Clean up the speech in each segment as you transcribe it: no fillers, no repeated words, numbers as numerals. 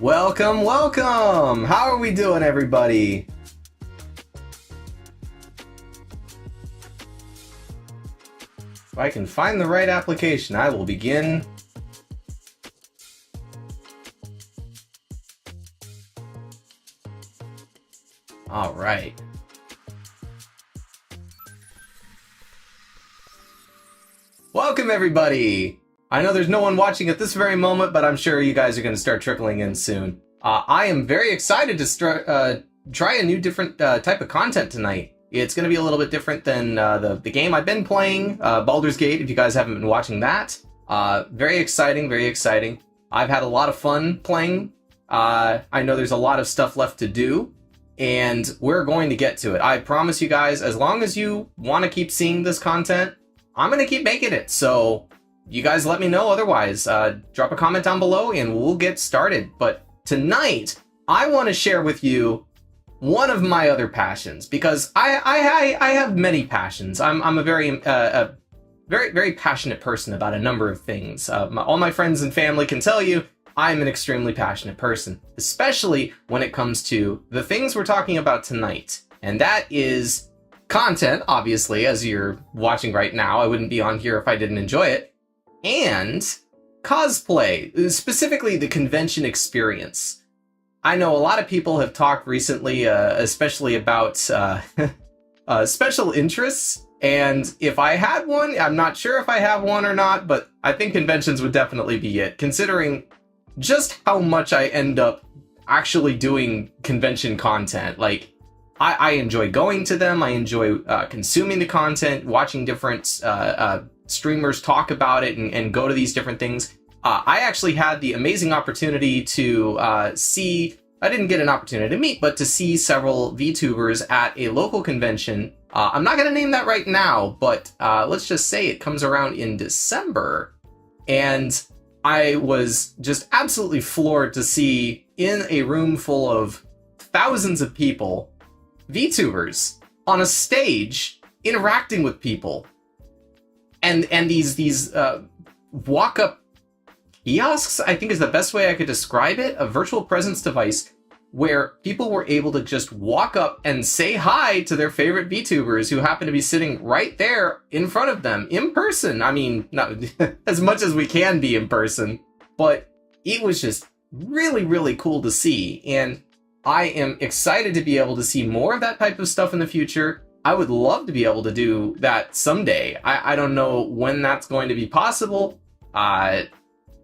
Welcome, welcome! How are we doing, everybody? If I can find the right application, I will begin. All right. Welcome, everybody! I know there's no one watching at this very moment, but I'm sure you guys are going to start trickling in soon. I am very excited to try a new different type of content tonight. It's going to be a little bit different than the game I've been playing, Baldur's Gate, if you guys haven't been watching that. Very exciting, very exciting. I've had a lot of fun playing. I know there's a lot of stuff left to do, and we're going to get to it. I promise you guys, as long as you want to keep seeing this content, I'm going to keep making it. So you guys let me know otherwise. Drop a comment down below and we'll get started. But tonight, I want to share with you one of my other passions, because I have many passions. I'm a very very passionate person about a number of things. All my friends and family can tell you I'm an extremely passionate person, especially when it comes to the things we're talking about tonight. And that is content, obviously, as you're watching right now. I wouldn't be on here if I didn't enjoy it. And cosplay, specifically the convention experience. I know a lot of people have talked recently, especially about special interests, and if I had one, I'm not sure if I have one or not, but I think conventions would definitely be it, considering just how much I end up actually doing convention content. Like, I enjoy going to them, I enjoy consuming the content, watching different streamers talk about it and go to these different things. I actually had the amazing opportunity to see, I didn't get an opportunity to meet, but to see several VTubers at a local convention. I'm not going to name that right now, but let's just say it comes around in December. And I was just absolutely floored to see, in a room full of thousands of people, VTubers on a stage interacting with people. And these walk-up kiosks, I think is the best way I could describe it, a virtual presence device where people were able to just walk up and say hi to their favorite VTubers who happen to be sitting right there in front of them in person. I mean, not as much as we can be in person, but it was just really, really cool to see. And I am excited to be able to see more of that type of stuff in the future. I would love to be able to do that someday. I don't know when that's going to be possible. I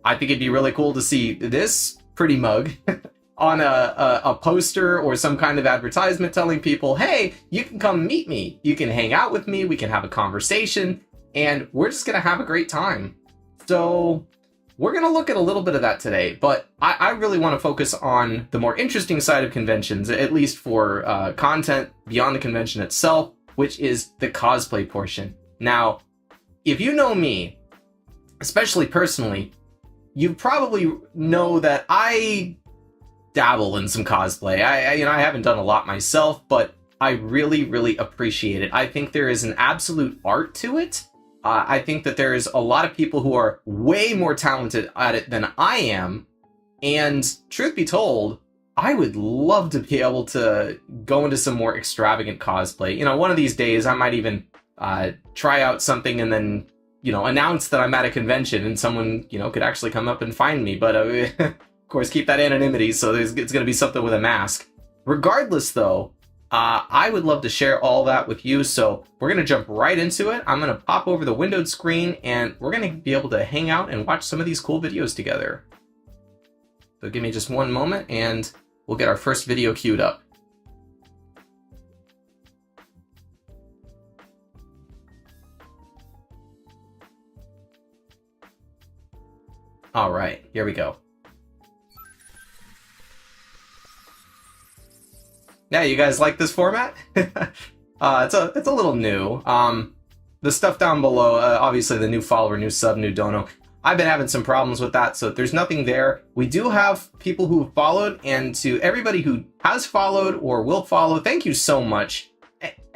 think it'd be really cool to see this pretty mug on a poster or some kind of advertisement telling people, hey, you can come meet me. You can hang out with me. We can have a conversation and we're just going to have a great time. So we're going to look at a little bit of that today, but I really want to focus on the more interesting side of conventions, at least for content beyond the convention itself, which is the cosplay portion. Now, if you know me, especially personally, you probably know that I dabble in some cosplay. I haven't done a lot myself, but I really, really appreciate it. I think there is an absolute art to it. I think that there is a lot of people who are way more talented at it than I am. And truth be told, I would love to be able to go into some more extravagant cosplay. You know, one of these days I might even try out something and then, you know, announce that I'm at a convention and someone, you know, could actually come up and find me. But of course, keep that anonymity, so it's going to be something with a mask. Regardless, though, I would love to share all that with you, so we're going to jump right into it. I'm going to pop over the windowed screen, and we're going to be able to hang out and watch some of these cool videos together. So give me just one moment, and we'll get our first video queued up. All right, here we go. Yeah, you guys like this format? It's a little new. The stuff down below, obviously the new follower, new sub, new dono. I've been having some problems with that, so there's nothing there. We do have people who have followed, and to everybody who has followed or will follow, thank you so much.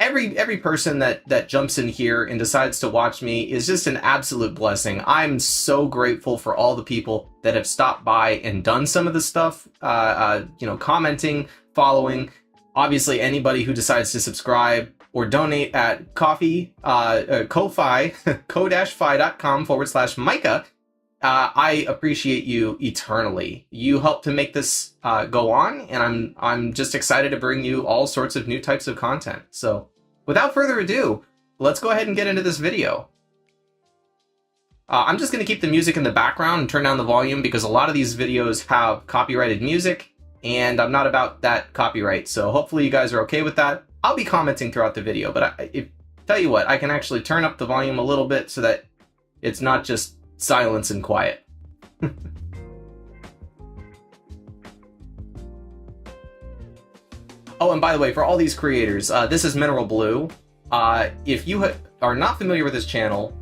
every person that jumps in here and decides to watch me is just an absolute blessing. I'm so grateful for all the people that have stopped by and done some of the stuff, you know, commenting, following. Obviously, anybody who decides to subscribe or donate at Ko-fi, ko-fi.com/Micah. I appreciate you eternally. You help to make this go on, and I'm just excited to bring you all sorts of new types of content. So, without further ado, let's go ahead and get into this video. I'm just going to keep the music in the background and turn down the volume because a lot of these videos have copyrighted music, and I'm not about that copyright. So hopefully you guys are okay with that. I'll be commenting throughout the video, but tell you what, I can actually turn up the volume a little bit so that it's not just silence and quiet. Oh, and by the way, for all these creators, this is Mineral Blue. If you are not familiar with this channel,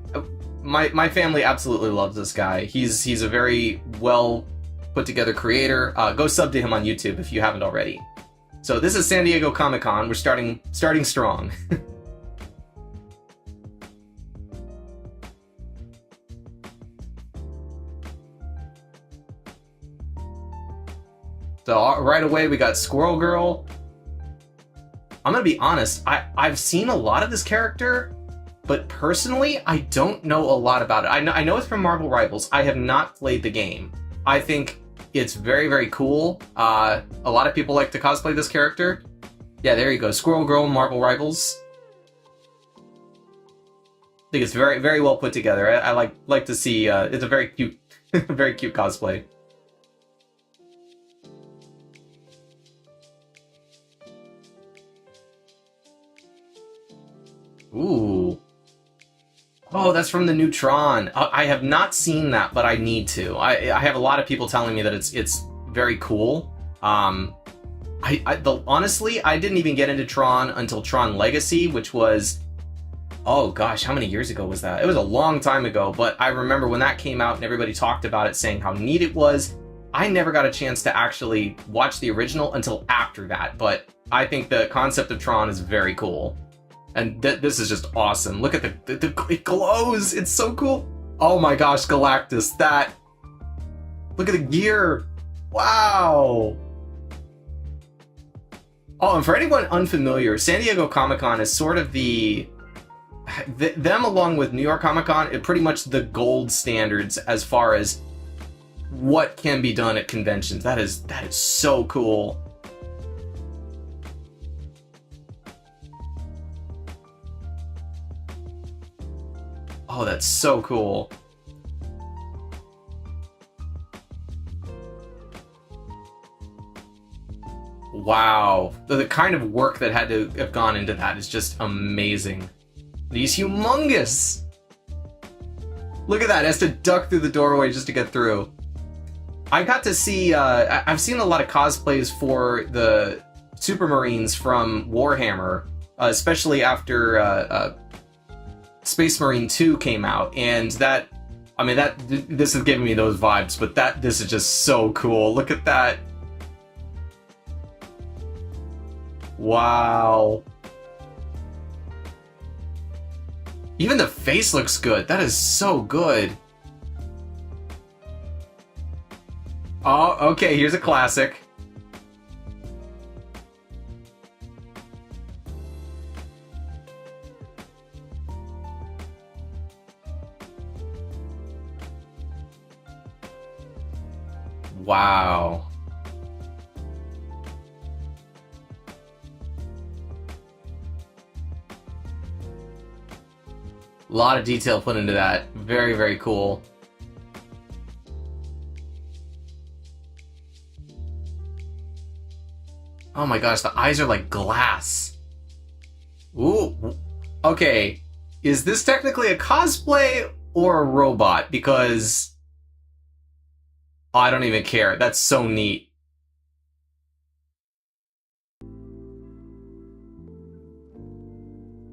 my family absolutely loves this guy. He's a very well put together creator. Go sub to him on YouTube if you haven't already. So this is San Diego Comic-Con. We're starting strong. So right away we got Squirrel Girl. I'm gonna be honest, I've seen a lot of this character, but personally I don't know a lot about it. I know it's from Marvel Rivals. I have not played the game. I think it's very, very cool. A lot of people like to cosplay this character. Yeah, there you go, Squirrel Girl, Marvel Rivals. I think it's very, very well put together. I like to see. It's a very cute, very cute cosplay. Ooh. Oh, that's from the new Tron. I have not seen that, but I need to. I have a lot of people telling me that it's very cool. Honestly, I didn't even get into Tron until Tron Legacy, which was, oh gosh, how many years ago was that? It was a long time ago, but I remember when that came out and everybody talked about it, saying how neat it was. I never got a chance to actually watch the original until after that, but I think the concept of Tron is very cool. And this is just awesome. Look at it glows. It's so cool. Oh my gosh, Galactus, look at the gear. Wow. Oh, and for anyone unfamiliar, San Diego Comic-Con is sort of them along with New York Comic-Con, it pretty much the gold standards as far as what can be done at conventions. That is so cool. Oh, that's so cool. Wow. The kind of work that had to have gone into that is just amazing. He's humongous. Look at that. It has to duck through the doorway just to get through. I got to see, I've seen a lot of cosplays for the Supermarines from Warhammer, especially after Space Marine 2 came out, and this is giving me those vibes, but this is just so cool. Look at that. Wow. Even the face looks good. That is so good. Oh, okay, here's a classic. Wow. A lot of detail put into that. Very, very cool. Oh my gosh, the eyes are like glass. Ooh. Okay, is this technically a cosplay or a robot? Because I don't even care. That's so neat.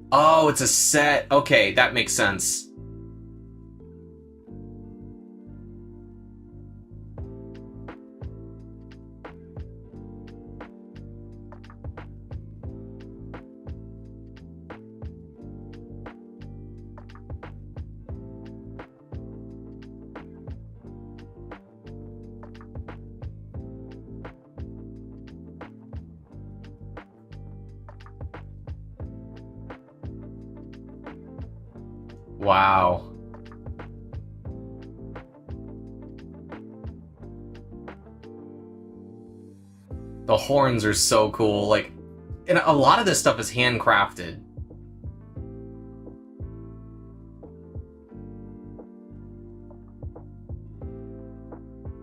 Oh, it's a set. Okay, that makes sense. Wow. The horns are so cool. Like, and a lot of this stuff is handcrafted.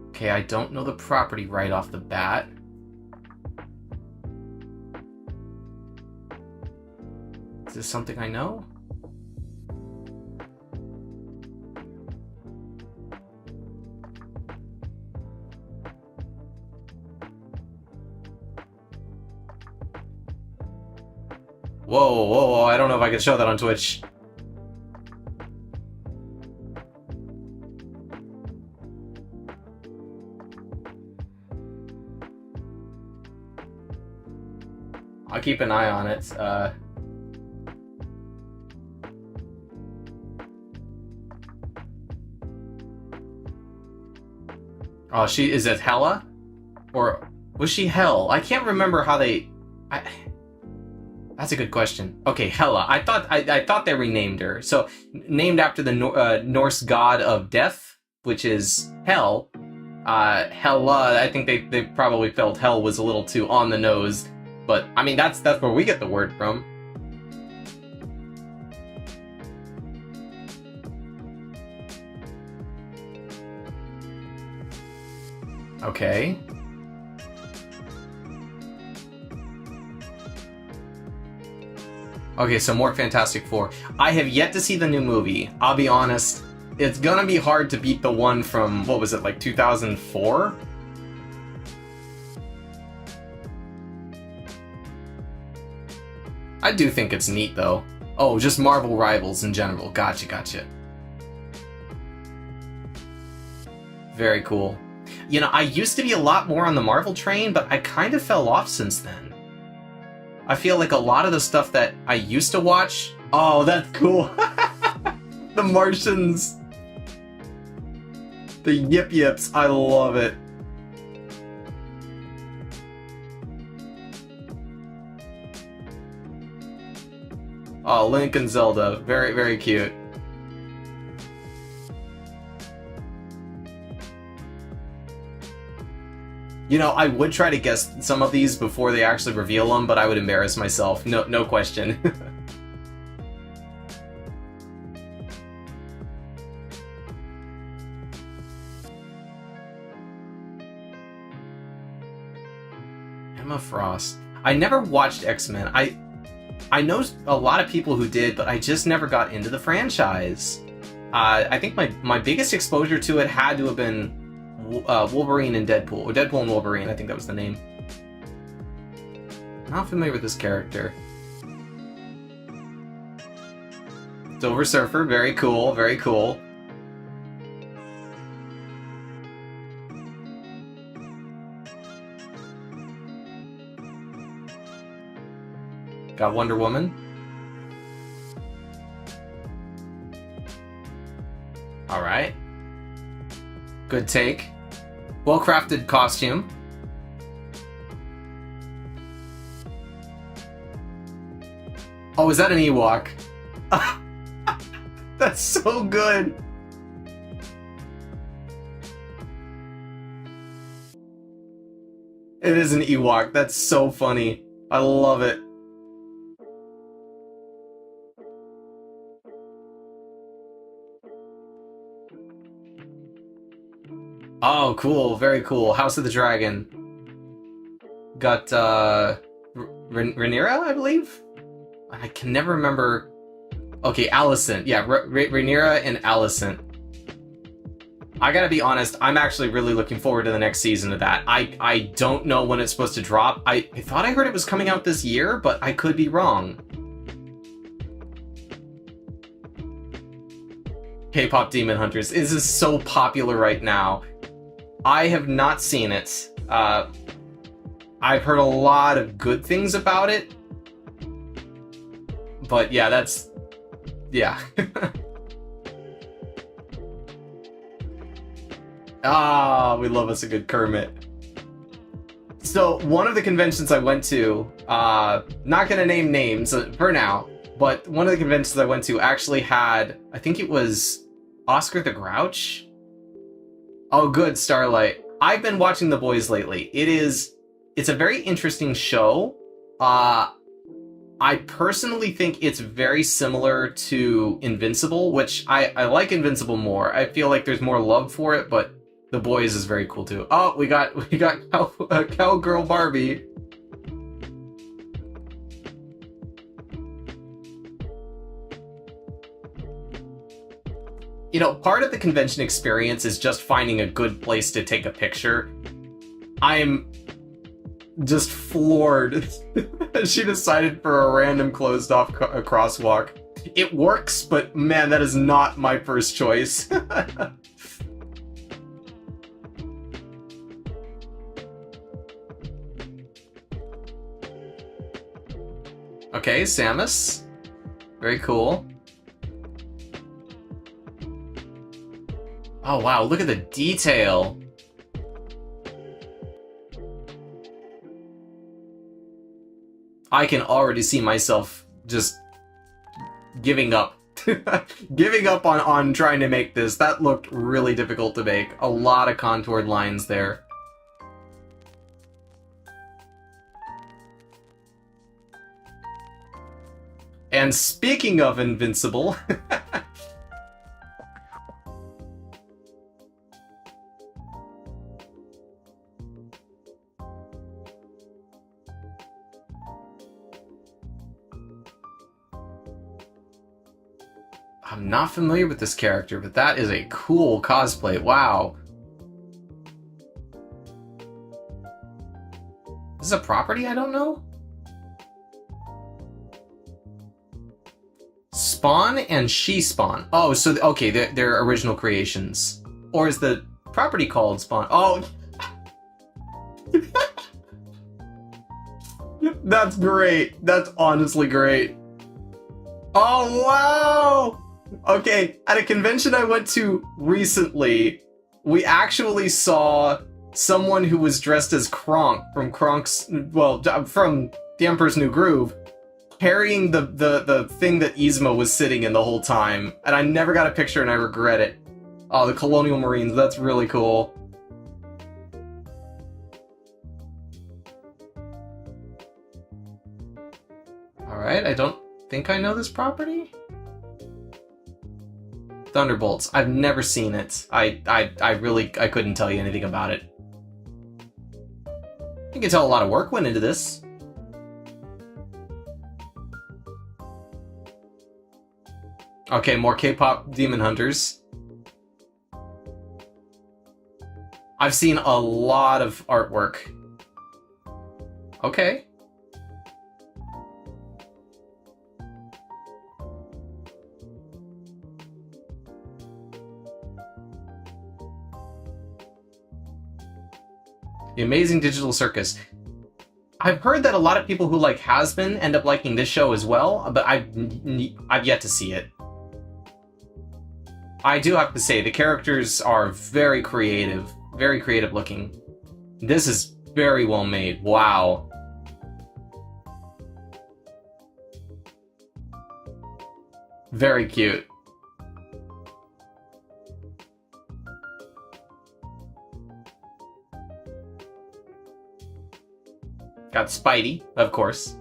Okay, I don't know the property right off the bat. Is this something I know? Whoa, whoa, whoa, I don't know if I can show that on Twitch. I'll keep an eye on it. Oh, is it Hella? Or was she Hell? I can't remember how they... That's a good question. Okay, Hela. I thought they renamed her. So, named after the Norse god of death, which is Hel. Hela. I think they probably felt Hell was a little too on the nose, but I mean that's where we get the word from. Okay. Okay, so more Fantastic Four. I have yet to see the new movie. I'll be honest. It's gonna be hard to beat the one from, what was it, like 2004? I do think it's neat, though. Oh, just Marvel Rivals in general. Gotcha. Very cool. You know, I used to be a lot more on the Marvel train, but I kind of fell off since then. I feel like a lot of the stuff that I used to watch... Oh, that's cool. The Martians. The Yip Yips. I love it. Oh, Link and Zelda. Very, very cute. You know, I would try to guess some of these before they actually reveal them, but I would embarrass myself. No question. Emma Frost. I never watched X-Men. I know a lot of people who did, but I just never got into the franchise. I think my biggest exposure to it had to have been Wolverine and Deadpool. Or Deadpool and Wolverine, I think that was the name. Not familiar with this character. Silver Surfer, very cool, very cool. Got Wonder Woman. Alright. Good take. Well-crafted costume. Oh, is that an Ewok? That's so good! It is an Ewok. That's so funny. I love it. Oh, cool. Very cool. House of the Dragon. Got, Rhaenyra, I believe? I can never remember... Okay, Alicent. Yeah, Rhaenyra and Alicent. I gotta be honest, I'm actually really looking forward to the next season of that. I don't know when it's supposed to drop. I thought I heard it was coming out this year, but I could be wrong. K-pop Demon Hunters. This is so popular right now. I have not seen it. I've heard a lot of good things about it. But yeah, that's... Yeah. Ah, we love us a good Kermit. So, one of the conventions I went to, not gonna name names for now, but one of the conventions I went to actually had, I think it was Oscar the Grouch? Oh, good, Starlight. I've been watching The Boys lately. It's a very interesting show. I personally think it's very similar to Invincible, which I like Invincible more. I feel like there's more love for it, but The Boys is very cool too. Oh, we got Cowgirl Barbie. You know, part of the convention experience is just finding a good place to take a picture. I'm just floored. She decided for a random closed-off crosswalk. It works, but man, that is not my first choice. Okay, Samus. Very cool. Oh wow, look at the detail. I can already see myself just giving up. Giving up on trying to make this. That looked really difficult to make. A lot of contoured lines there. And speaking of Invincible... I'm not familiar with this character, but that is a cool cosplay. Wow. Is this a property I don't know? Spawn and She Spawn. Oh, so, okay, they're original creations. Or is the property called Spawn? Oh! That's great. That's honestly great. Oh, wow! Okay, at a convention I went to recently, we actually saw someone who was dressed as Kronk from from The Emperor's New Groove, carrying the thing that Yzma was sitting in the whole time, and I never got a picture and I regret it. Oh, the Colonial Marines, that's really cool. Alright, I don't think I know this property? Thunderbolts. I've never seen it. I couldn't tell you anything about it. You can tell a lot of work went into this. Okay, more K-pop Demon Hunters. I've seen a lot of artwork. Okay. The Amazing Digital Circus. I've heard that a lot of people who like Has-Been end up liking this show as well, but I've yet to see it. I do have to say, the characters are very creative looking. This is very well made. Wow. Very cute. Got Spidey, of course.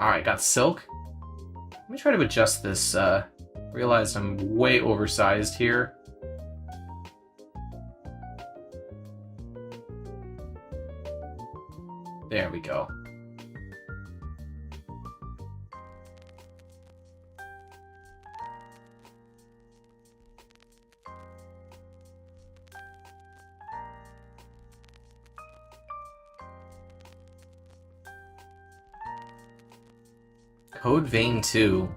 Alright, got Silk. Let me try to adjust this. Realize I'm way oversized here. There we go. Code Vein 2.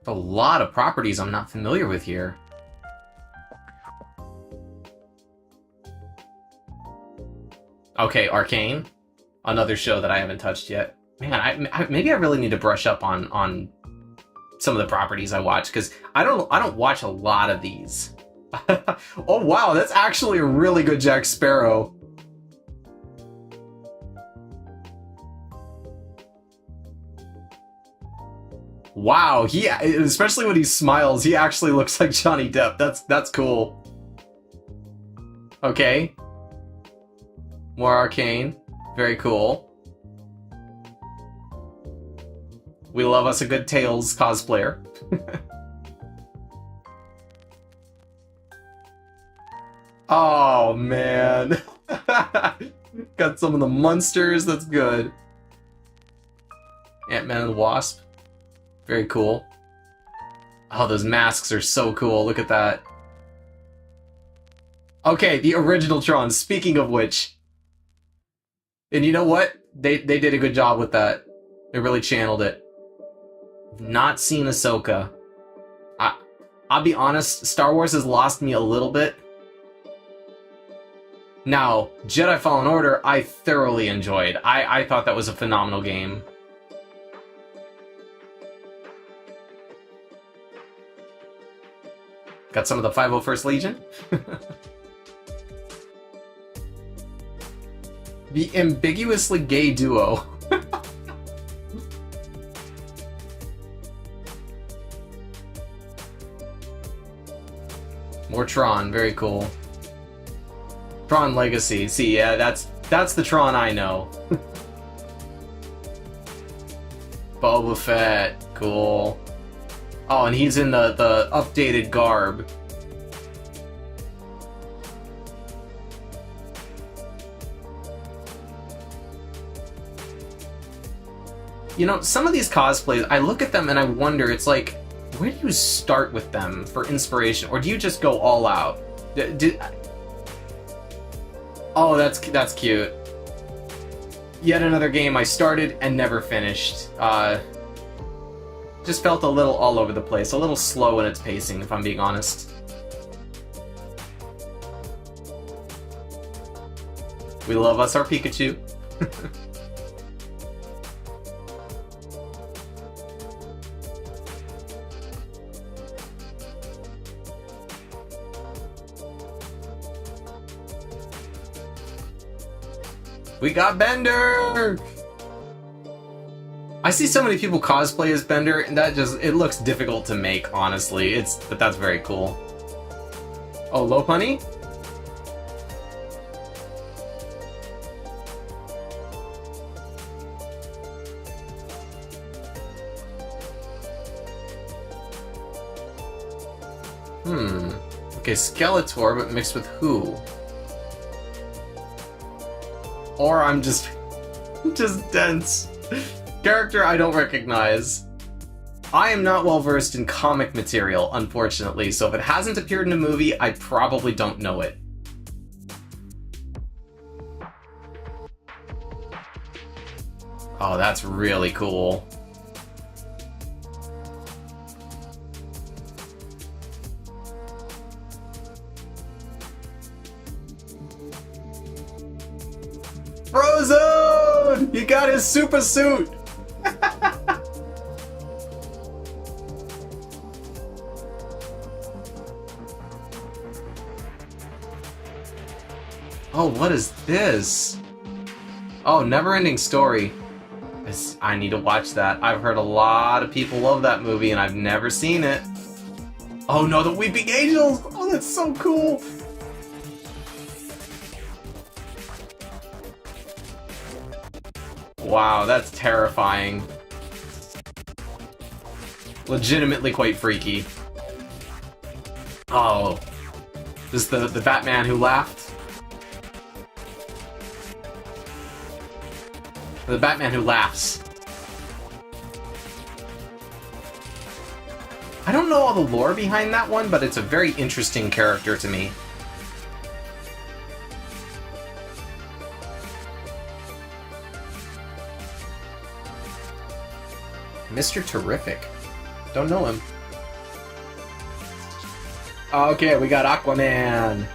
A lot of properties I'm not familiar with here. Okay, Arcane. Another show that I haven't touched yet. Man, maybe I really need to brush up on some of the properties I watch, because I don't watch a lot of these. Oh wow, that's actually a really good Jack Sparrow. Wow, he, especially when he smiles, he actually looks like Johnny Depp. That's cool. Okay. More arcane. Very cool. We love us a good Tails cosplayer. Oh, man. Got some of the monsters, that's good. Ant-Man and the Wasp. Very cool. Oh, those masks are so cool, look at that. Okay, the original Tron, speaking of which. And you know what? They did a good job with that. They really channeled it. Not seen Ahsoka. I'll be honest, Star Wars has lost me a little bit. Now, Jedi Fallen Order, I thoroughly enjoyed. I thought that was a phenomenal game. Got some of the 501st Legion. The ambiguously gay duo. More Tron, very cool. Tron Legacy. See, yeah, that's the Tron I know. Boba Fett, cool. Oh, and he's in the updated garb. You know, some of these cosplays, I look at them and I wonder, it's like, where do you start with them for inspiration? Or do you just go all out? Oh, that's cute. Yet another game I started and never finished. Just felt a little all over the place, a little slow in its pacing, if I'm being honest. We love us our Pikachu. We got Bender! I see so many people cosplay as Bender, and it looks difficult to make, honestly. But that's very cool. Oh, Lopunny? Okay, Skeletor, but mixed with who? Or I'm just dense. Character I don't recognize. I am not well versed in comic material, unfortunately, so if it hasn't appeared in a movie, I probably don't know it. Oh, that's really cool. Frozone! He got his super suit! Oh, what is this? Oh, Neverending Story. I need to watch that. I've heard a lot of people love that movie and I've never seen it. Oh no, the Weeping Angels! Oh, that's so cool! Wow, that's terrifying. Legitimately quite freaky. Oh. This is the Batman who laughed? The Batman who laughs. I don't know all the lore behind that one, but it's a very interesting character to me. Mr. Terrific. Don't know him. Okay, we got Aquaman.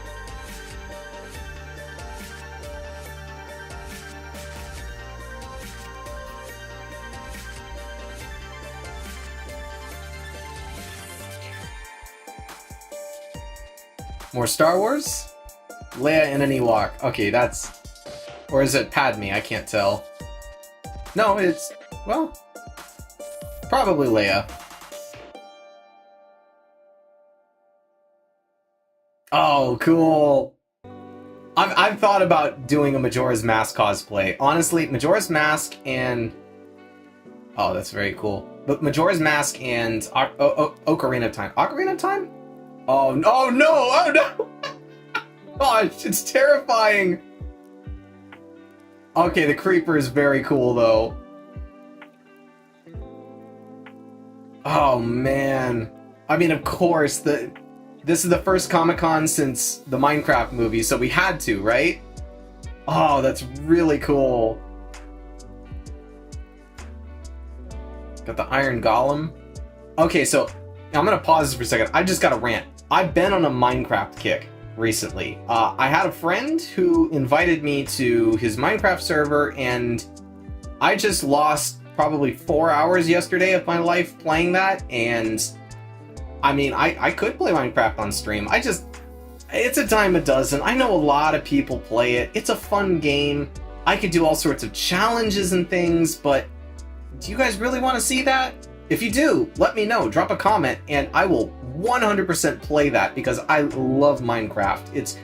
More Star Wars? Leia and an Ewok. Okay, that's... Or is it Padme? I can't tell. No, it's... Well... Probably Leia. Oh, cool! I've thought about doing a Majora's Mask cosplay. Honestly, Majora's Mask and... Oh, that's very cool. But Majora's Mask and Ocarina of Time. Ocarina of Time? Oh no! Oh no! Oh no! Gosh, it's terrifying! Okay, the creeper is very cool though. Oh man. I mean, of course, this is the first Comic-Con since the Minecraft movie, so we had to, right? Oh, that's really cool. Got the Iron Golem. Okay, so I'm gonna pause this for a second. I just got a rant. I've been on a Minecraft kick recently. I had a friend who invited me to his Minecraft server, and I just lost probably 4 hours yesterday of my life playing that, and I mean, I could play Minecraft on stream. It's a dime a dozen. I know a lot of people play it. It's a fun game. I could do all sorts of challenges and things, but do you guys really want to see that? If you do, let me know. Drop a comment, and I will 100% play that because I love Minecraft.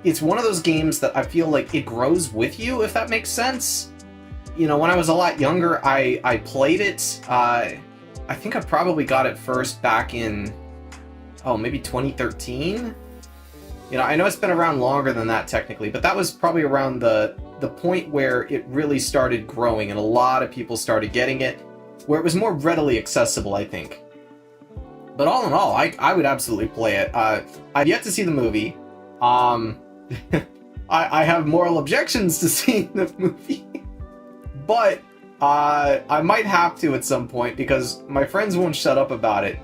It's one of those games that I feel like it grows with you, if that makes sense. You know, when I was a lot younger, I played it. I think I probably got it first back in, maybe 2013? You know, I know it's been around longer than that technically, but that was probably around the point where it really started growing and a lot of people started getting it, where it was more readily accessible, I think. But all in all, I would absolutely play it. I've yet to see the movie. I have moral objections to seeing the movie. But I might have to at some point because my friends won't shut up about it.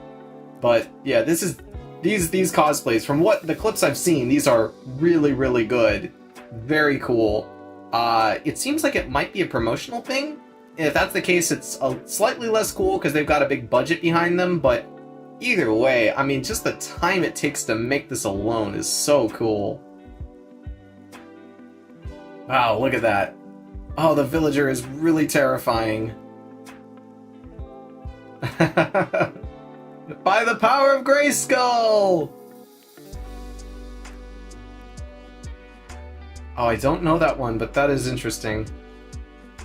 But yeah, these cosplays, from what the clips I've seen, these are really, really good. Very cool. It seems like it might be a promotional thing. If that's the case, it's slightly less cool because they've got a big budget behind them, but either way, I mean, just the time it takes to make this alone is so cool. Wow, look at that. Oh, the villager is really terrifying. By the power of Grayskull! Oh, I don't know that one, but that is interesting.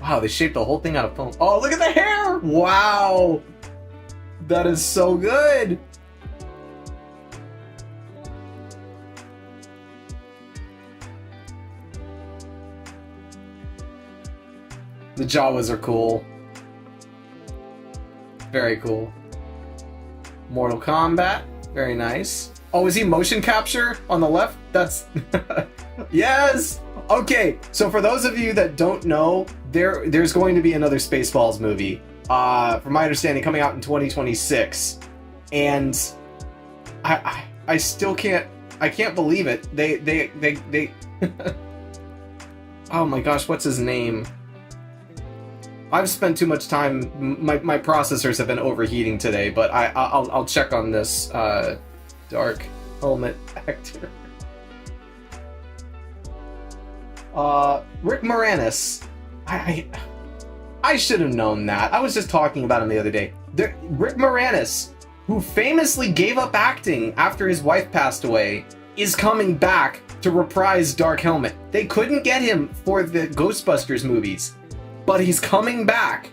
Wow, they shaped the whole thing out of foam. Oh, look at the hair! Wow! That is so good! The Jawas are cool. Very cool. Mortal Kombat. Very nice. Oh, is he motion capture on the left? That's... Yes! Okay, so for those of you that don't know, there's going to be another Spaceballs movie. From my understanding, coming out in 2026. And I still can't... I can't believe it. They Oh my gosh, what's his name? I've spent too much time. My processors have been overheating today, but I'll check on this Dark Helmet actor. Rick Moranis. I should have known that. I was just talking about him the other day. Rick Moranis, who famously gave up acting after his wife passed away, is coming back to reprise Dark Helmet. They couldn't get him for the Ghostbusters movies, but he's coming back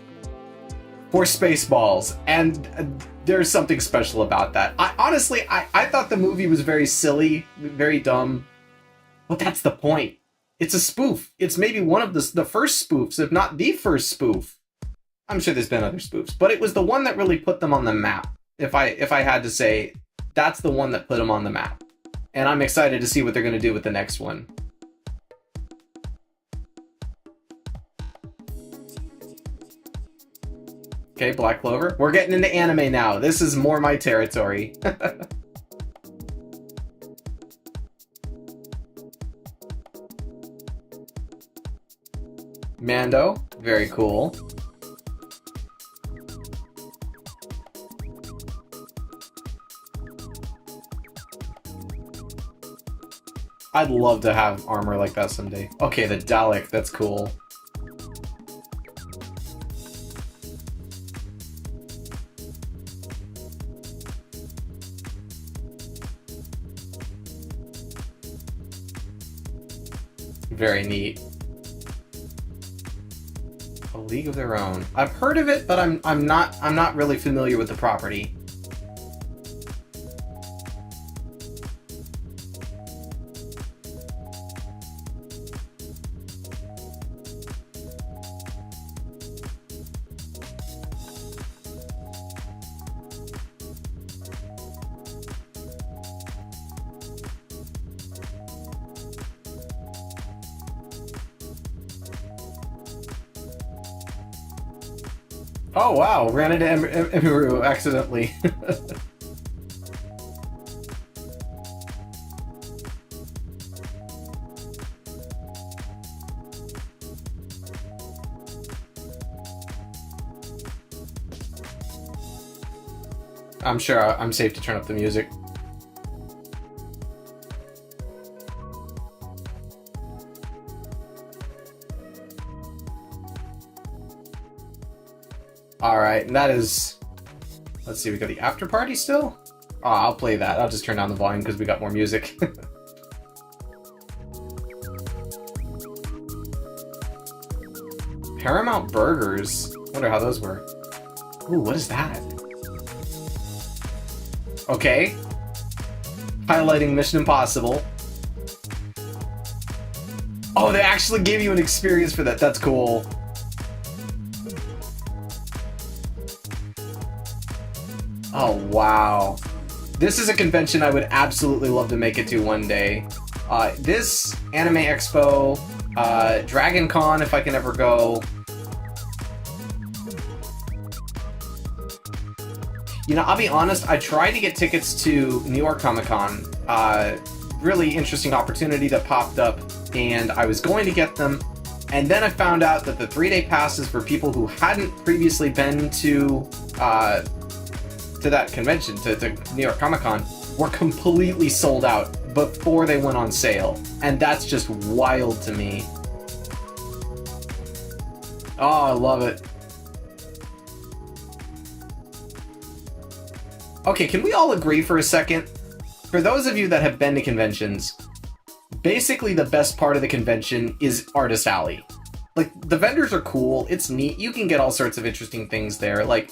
for Spaceballs, and there's something special about that. Honestly, I thought the movie was very silly, very dumb, but that's the point. It's a spoof. It's maybe one of the first spoofs, if not the first spoof. I'm sure there's been other spoofs, but it was the one that really put them on the map. If I had to say, that's the one that put them on the map. And I'm excited to see what they're going to do with the next one. Okay, Black Clover. We're getting into anime now. This is more my territory. Mando. Very cool. I'd love to have armor like that someday. Okay, the Dalek, that's cool. Very neat. A League of Their Own. I've heard of it, but I'm not really familiar with the property. Oh wow, ran into Emiru accidentally. I'm sure I'm safe to turn up the music. Alright, and that is... Let's see, we got the after party still? Oh, I'll play that. I'll just turn down the volume because we got more music. Paramount Burgers. Wonder how those work. Ooh, what is that? Okay. Highlighting Mission Impossible. Oh, they actually gave you an experience for that. That's cool. Oh, wow. This is a convention I would absolutely love to make it to one day. This Anime Expo, Dragon Con if I can ever go. You know, I'll be honest, I tried to get tickets to New York Comic Con. Really interesting opportunity that popped up, and I was going to get them. And then I found out that the 3-day passes for people who hadn't previously been to that convention, to New York Comic Con, were completely sold out before they went on sale. And that's just wild to me. Oh, I love it. Okay, can we all agree for a second? For those of you that have been to conventions, basically the best part of the convention is Artist Alley. Like, the vendors are cool, it's neat, you can get all sorts of interesting things there. Like,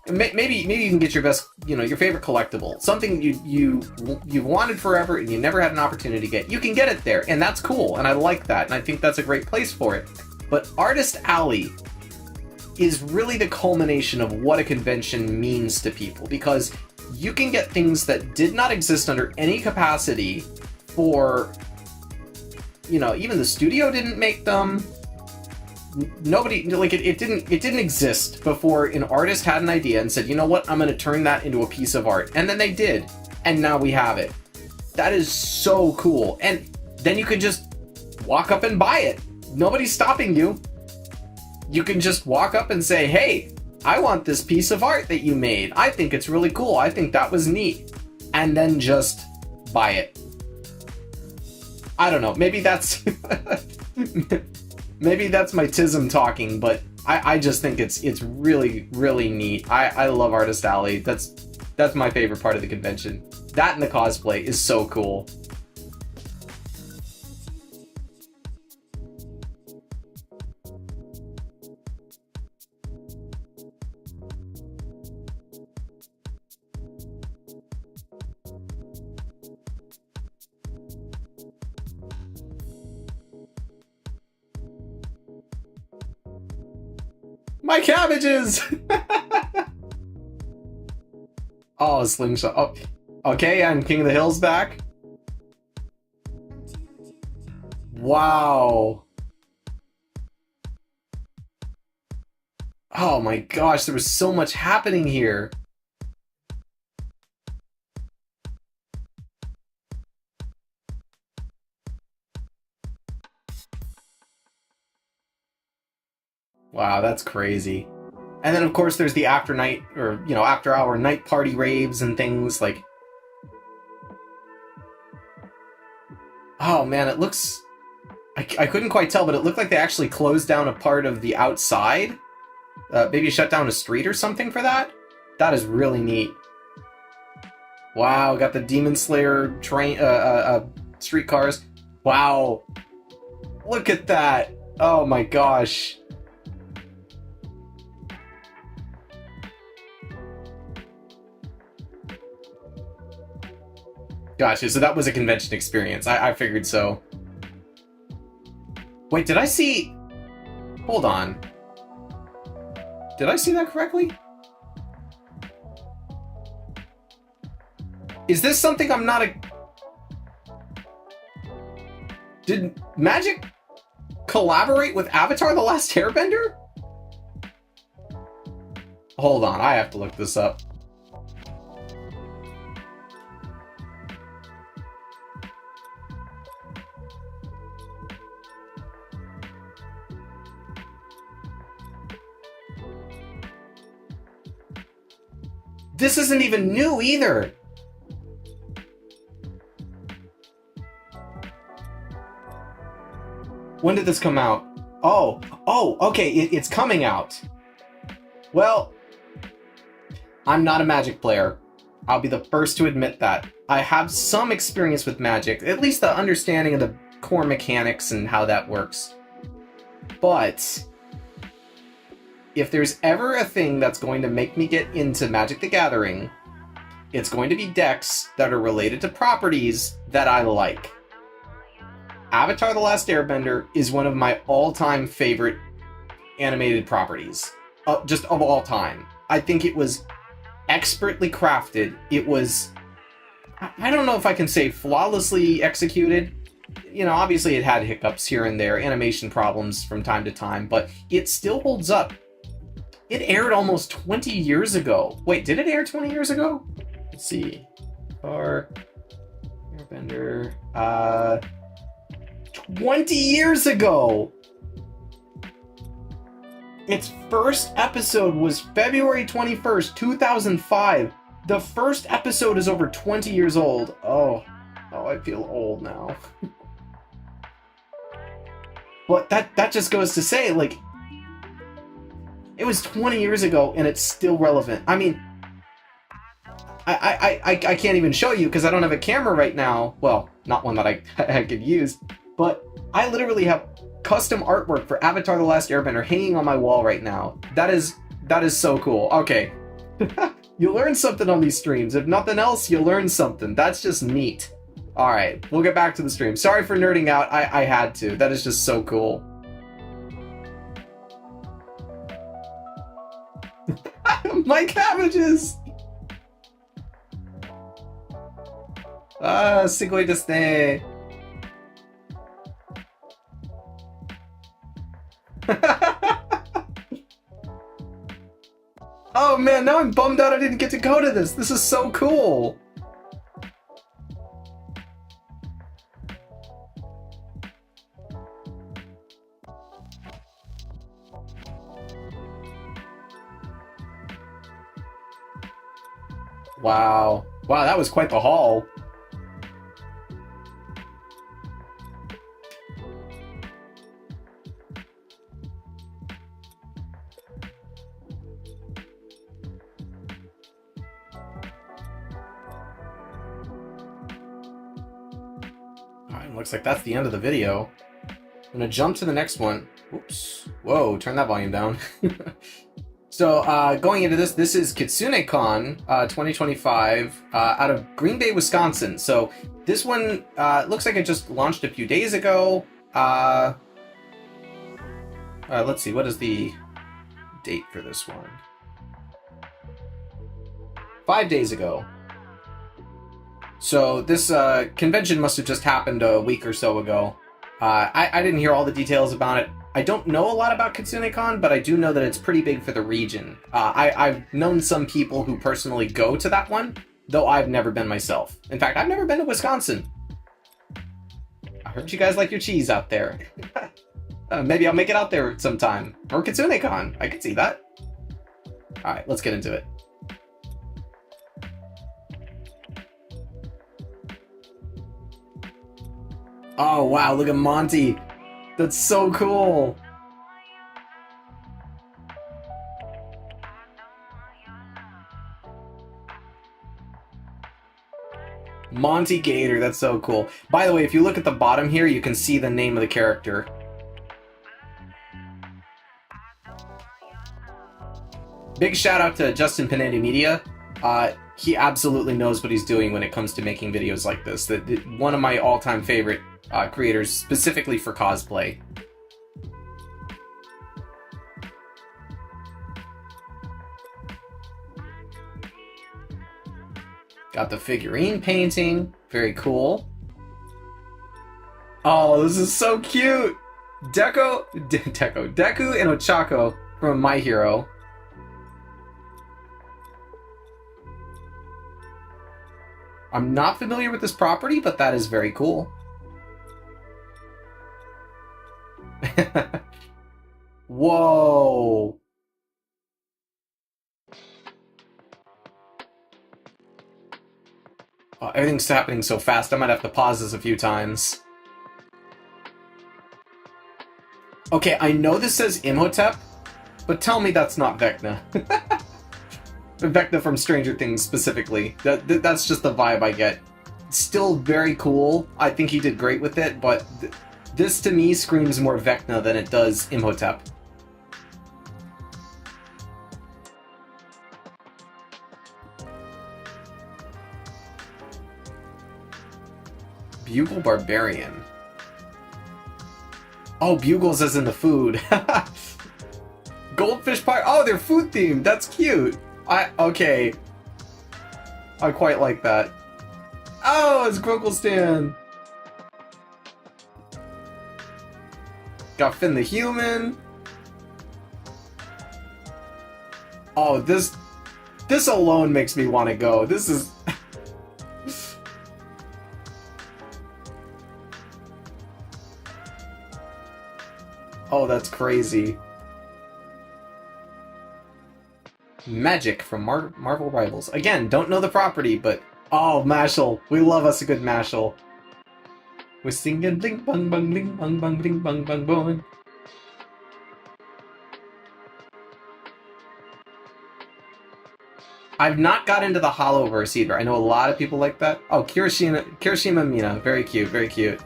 maybe you can get your best, you know, your favorite collectible, something you've wanted forever and you never had an opportunity to get. You can get it there, and that's cool, and I like that, and I think that's a great place for it. But Artist Alley is really the culmination of what a convention means to people, because you can get things that did not exist under any capacity for, you know, even the studio didn't make them. Nobody, like, it didn't exist before an artist had an idea and said, you know what, I'm going to turn that into a piece of art. And then they did. And now we have it. That is so cool. And then you can just walk up and buy it. Nobody's stopping you. You can just walk up and say, hey, I want this piece of art that you made. I think it's really cool. I think that was neat. And then just buy it. I don't know. Maybe that's... Maybe that's my tism talking, but I just think it's really, really neat. I love Artist Alley. That's my favorite part of the convention. That and the cosplay is so cool. My cabbages! Oh, slingshot. Oh, okay, I'm King of the Hills back. Wow. Oh my gosh, there was so much happening here. Wow, that's crazy. And then of course there's the after night, or, you know, after hour night party raves and things like... Oh man, it looks... I couldn't quite tell, but it looked like they actually closed down a part of the outside. Maybe shut down a street or something for that? That is really neat. Wow, got the Demon Slayer train, streetcars. Wow. Look at that. Oh my gosh. Gotcha, so that was a convention experience. I figured so. Wait, did I see... Hold on. Did I see that correctly? Is this something I'm not a... Did Magic collaborate with Avatar: The Last Airbender? Hold on, I have to look this up. This isn't even new either. When did this come out? Oh, okay, it's coming out. Well, I'm not a Magic player. I'll be the first to admit that. I have some experience with Magic, at least the understanding of the core mechanics and how that works. But if there's ever a thing that's going to make me get into Magic the Gathering, it's going to be decks that are related to properties that I like. Avatar: The Last Airbender is one of my all-time favorite animated properties. Just of all time. I think it was expertly crafted. It was... I don't know if I can say flawlessly executed. You know, obviously it had hiccups here and there, animation problems from time to time, but it still holds up. It aired almost 20 years ago. Wait, did it air 20 years ago? Let's see. Airbender... 20 years ago! Its first episode was February 21st, 2005. The first episode is over 20 years old. Oh, I feel old now. But that just goes to say, like, it was 20 years ago and it's still relevant. I mean, I can't even show you because I don't have a camera right now. Well, not one that I could use. But I literally have custom artwork for Avatar: The Last Airbender hanging on my wall right now. That is so cool. Okay. You learn something on these streams. If nothing else, you learn something. That's just neat. Alright, we'll get back to the stream. Sorry for nerding out. I had to. That is just so cool. My cabbages! Sugoi desu ne. Oh man, now I'm bummed out I didn't get to go to this. This is so cool. Wow. Wow, that was quite the haul. Looks like that's the end of the video. I'm gonna jump to the next one. Oops. Whoa, turn that volume down. So, going into this is KitsuneCon 2025 out of Green Bay, Wisconsin. So, this one looks like it just launched a few days ago. Let's see, what is the date for this one? 5 days ago. So this convention must have just happened a week or so ago. I didn't hear all the details about it. I don't know a lot about KitsuneCon, but I do know that it's pretty big for the region. I've known some people who personally go to that one, though I've never been myself. In fact, I've never been to Wisconsin. I heard you guys like your cheese out there. Maybe I'll make it out there sometime. Or KitsuneCon. I could see that. Alright, let's get into it. Oh, wow, look at Monty. That's so cool. Monty Gator, that's so cool. By the way, if you look at the bottom here, you can see the name of the character. Big shout out to Justin Panetti Media. He absolutely knows what he's doing when it comes to making videos like this. One of my all-time favorite creators, specifically for cosplay. Got the figurine painting. Very cool. Oh, this is so cute! Deku and Ochako from My Hero. I'm not familiar with this property, but that is very cool. Whoa! Oh, everything's happening so fast, I might have to pause this a few times. Okay, I know this says Imhotep, but tell me that's not Vecna. Vecna from Stranger Things specifically. That's just the vibe I get. Still very cool. I think he did great with it, but this to me screams more Vecna than it does Imhotep. Bugle Barbarian. Oh, bugles as in the food. Goldfish pie. Oh, they're food themed. That's cute. Okay. I quite like that. Oh, it's Grokelstan. Got Finn the Human. Oh, this alone makes me want to go. This is... Oh, that's crazy. Magic from Marvel Rivals. Again, don't know the property, but... Oh, Mashal. We love us a good Mashal. We're singing bling bang bang bling bang bang bling bang bang bang. I've not got into the Hollowverse either. I know a lot of people like that. Oh, Kirishima Mina. Very cute, very cute.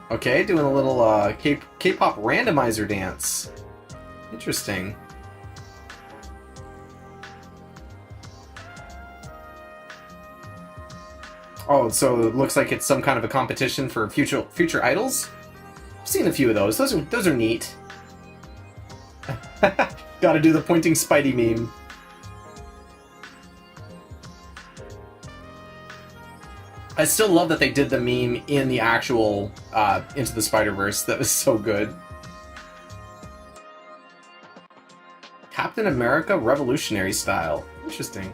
Okay, doing a little K-pop randomizer dance. Interesting. Oh, so it looks like it's some kind of a competition for future idols? I've seen a few of those. Those are neat. Gotta do the pointing Spidey meme. I still love that they did the meme in the actual Into the Spider-Verse. That was so good. Captain America Revolutionary Style. Interesting.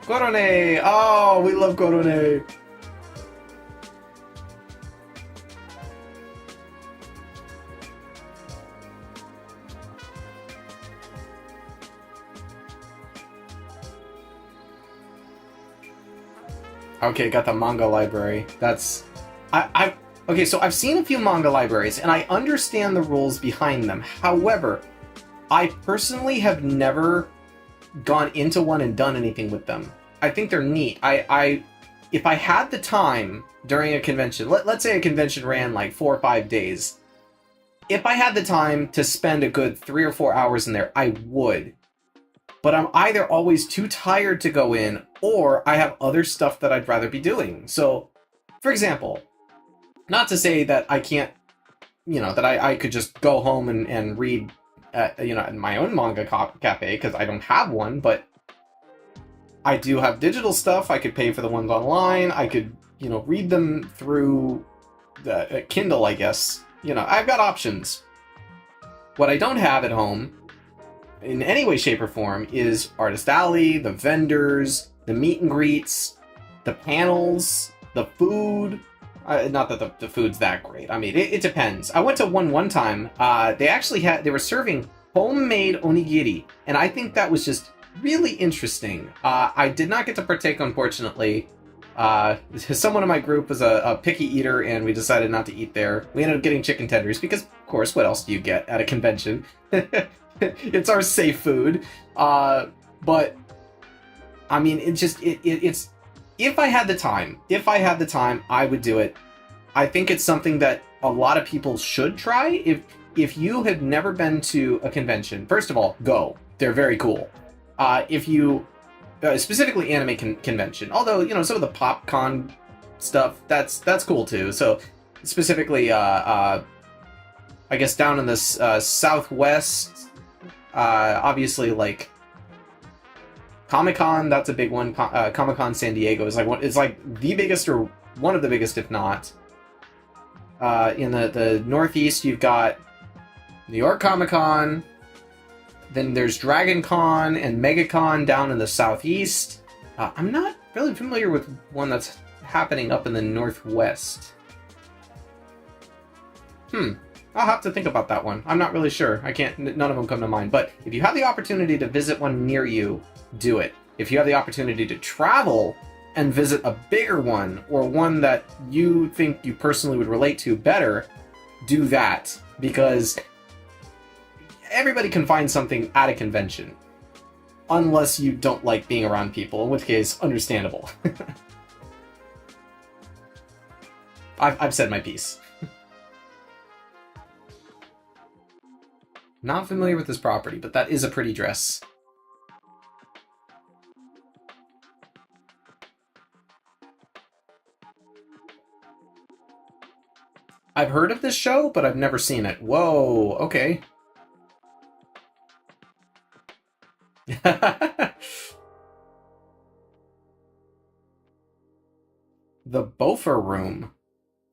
Korone! Oh, we love Korone! Okay, got the manga library. That's... Okay, so I've seen a few manga libraries, and I understand the rules behind them. However, I personally have never gone into one and done anything with them. I think they're neat. If I had the time during a convention, let's say a convention ran like 4 or 5 days, if I had the time to spend a good 3 or 4 hours in there, I would. But I'm either always too tired to go in, or I have other stuff that I'd rather be doing. So, for example, not to say that I can't, that I could just go home and read, in my own manga cafe, because I don't have one, but I do have digital stuff. I could pay for the ones online. I could, read them through the Kindle, I guess. I've got options. What I don't have at home, in any way, shape, or form, is Artist Alley, the vendors, the meet and greets, the panels, the food. Not that the food's that great. I mean, it depends. I went to one time. They were serving homemade onigiri, and I think that was just really interesting. I did not get to partake, unfortunately. Someone in my group was a picky eater, and we decided not to eat there. We ended up getting chicken tenders because, of course, what else do you get at a convention? It's our safe food. But I mean, it's if I had the time, I would do it. I think it's something that a lot of people should try. If you have never been to a convention, first of all, go. They're very cool. If you specifically anime convention, although you know some of the PopCon stuff, that's cool too. So specifically, I guess down in the Southwest, obviously like Comic-Con, that's a big one. Comic-Con San Diego is like the biggest or one of the biggest, if not. In the Northeast, you've got New York Comic-Con. Then there's Dragon Con and MegaCon down in the Southeast. I'm not really familiar with one that's happening up in the Northwest. I'll have to think about that one. I'm not really sure. None of them come to mind. But if you have the opportunity to visit one near you, do it. If you have the opportunity to travel and visit a bigger one, or one that you think you personally would relate to better, do that. Because everybody can find something at a convention. Unless you don't like being around people, in which case, understandable. I've said my piece. Not familiar with this property, but that is a pretty dress. I've heard of this show, but I've never seen it. Whoa, okay. The Bofa Room.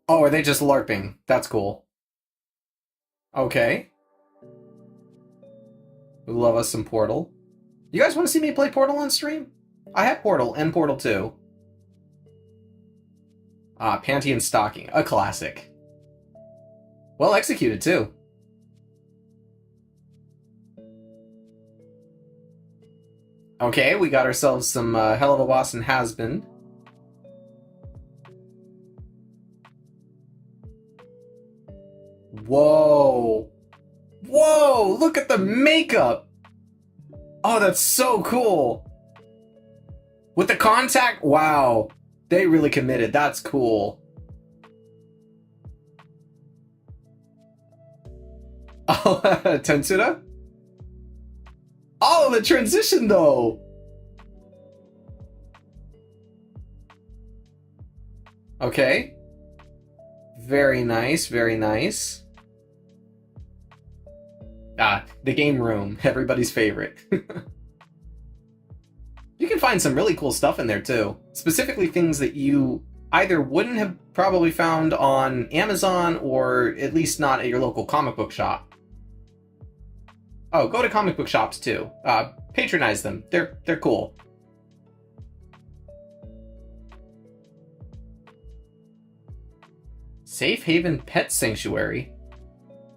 Oh, are they just LARPing? That's cool. Okay. We love us some Portal. You guys want to see me play Portal on stream? I have Portal and Portal 2. Panty and Stocking. A classic. Well executed, too. Okay, we got ourselves some Hell of a Boss and Has-Been. Whoa! Whoa! Look at the makeup! Oh, that's so cool! With the contact? Wow. They really committed. That's cool. Oh, Tensura? Oh, the transition, though! Okay. Very nice, very nice. The game room, everybody's favorite. You can find some really cool stuff in there, too. Specifically things that you either wouldn't have probably found on Amazon, or at least not at your local comic book shop. Oh, go to comic book shops, too. Patronize them. They're cool. Safe Haven Pet Sanctuary.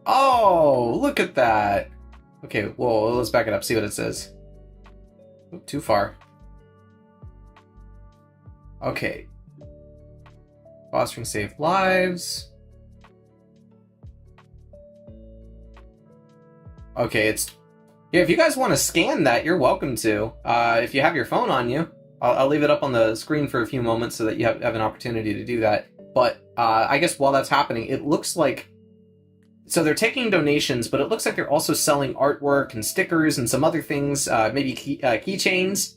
Oh, look at that. Okay, whoa, let's back it up, see what it says. Oop, too far. Okay. Fostering safe lives. Okay, yeah, if you guys want to scan that, you're welcome to. If you have your phone on you, I'll leave it up on the screen for a few moments so that you have an opportunity to do that. But I guess while that's happening, it looks like... So they're taking donations, but it looks like they're also selling artwork and stickers and some other things, maybe keychains.